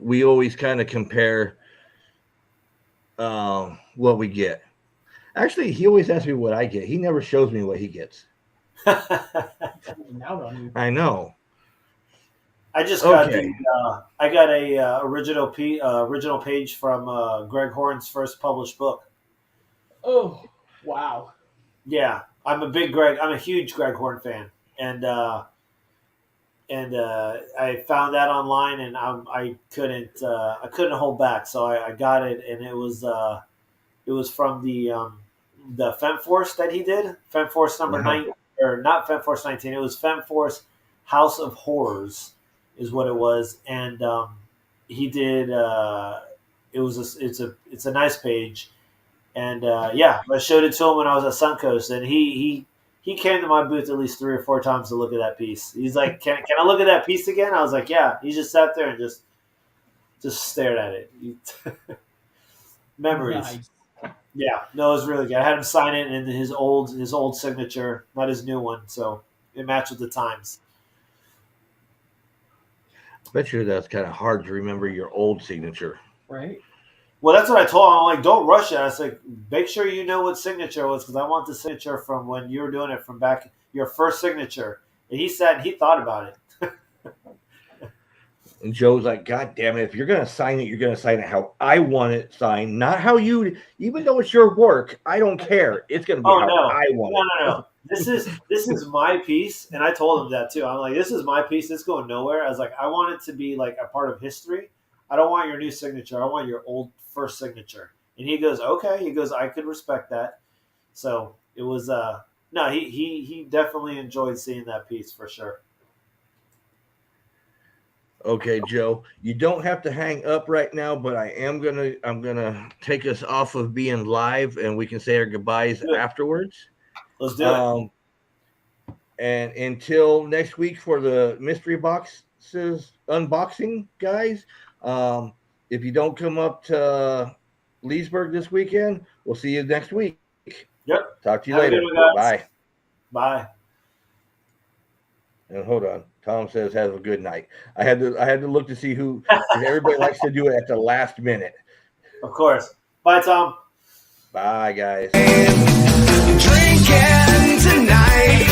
we always kind of compare what we get. Actually, he always asks me what I get. He never shows me what he gets. I know. I just got I got a original page from Greg Horn's first published book. Oh, wow. Yeah, I'm a huge Greg Horn fan, and I found that online, and I couldn't hold back, so I got it, and it was from the FemForce that he did, FemForce number 9, or not FemForce 19, it was FemForce House of Horrors is what it was, and he did it's a nice page. And I showed it to him when I was at Suncoast, and he came to my booth at least 3 or 4 times to look at that piece. He's like, "Can I look at that piece again?" I was like, "Yeah." He just sat there and just stared at it. Memories. Nice. Yeah, no, it was really good. I had him sign it in his old signature, not his new one, so it matched with the times. Bet you that's kind of hard to remember your old signature. Right. Well, that's what I told him. I'm like, don't rush it. I was like, make sure you know what signature it was because I want the signature from when you were doing it from back, your first signature. And he said he thought about it. And Joe's like, God damn it, if you're going to sign it, you're going to sign it how I want it signed, not how you, even though it's your work, I don't care. It's going to be I want it. No. This is my piece. And I told him that too. I'm like, this is my piece. It's going nowhere. I was like, I want it to be like a part of history. I don't want your new signature. I want your old first signature. And he goes, okay. He goes, I could respect that. So it was, no, he definitely enjoyed seeing that piece for sure. Okay, Joe, you don't have to hang up right now, but I'm gonna take us off of being live, and we can say our goodbyes Good. afterwards. Let's do it. And until next week for the mystery boxes unboxing, guys. If you don't come up to Leesburg this weekend, we'll see you next week. Yep. Talk to you Have a later. good one, guys. Bye. Bye. And hold on. Tom says have a good night. I had to look to see who, because everybody likes to do it at the last minute. Of course. Bye, Tom. Bye, guys. Drinking tonight.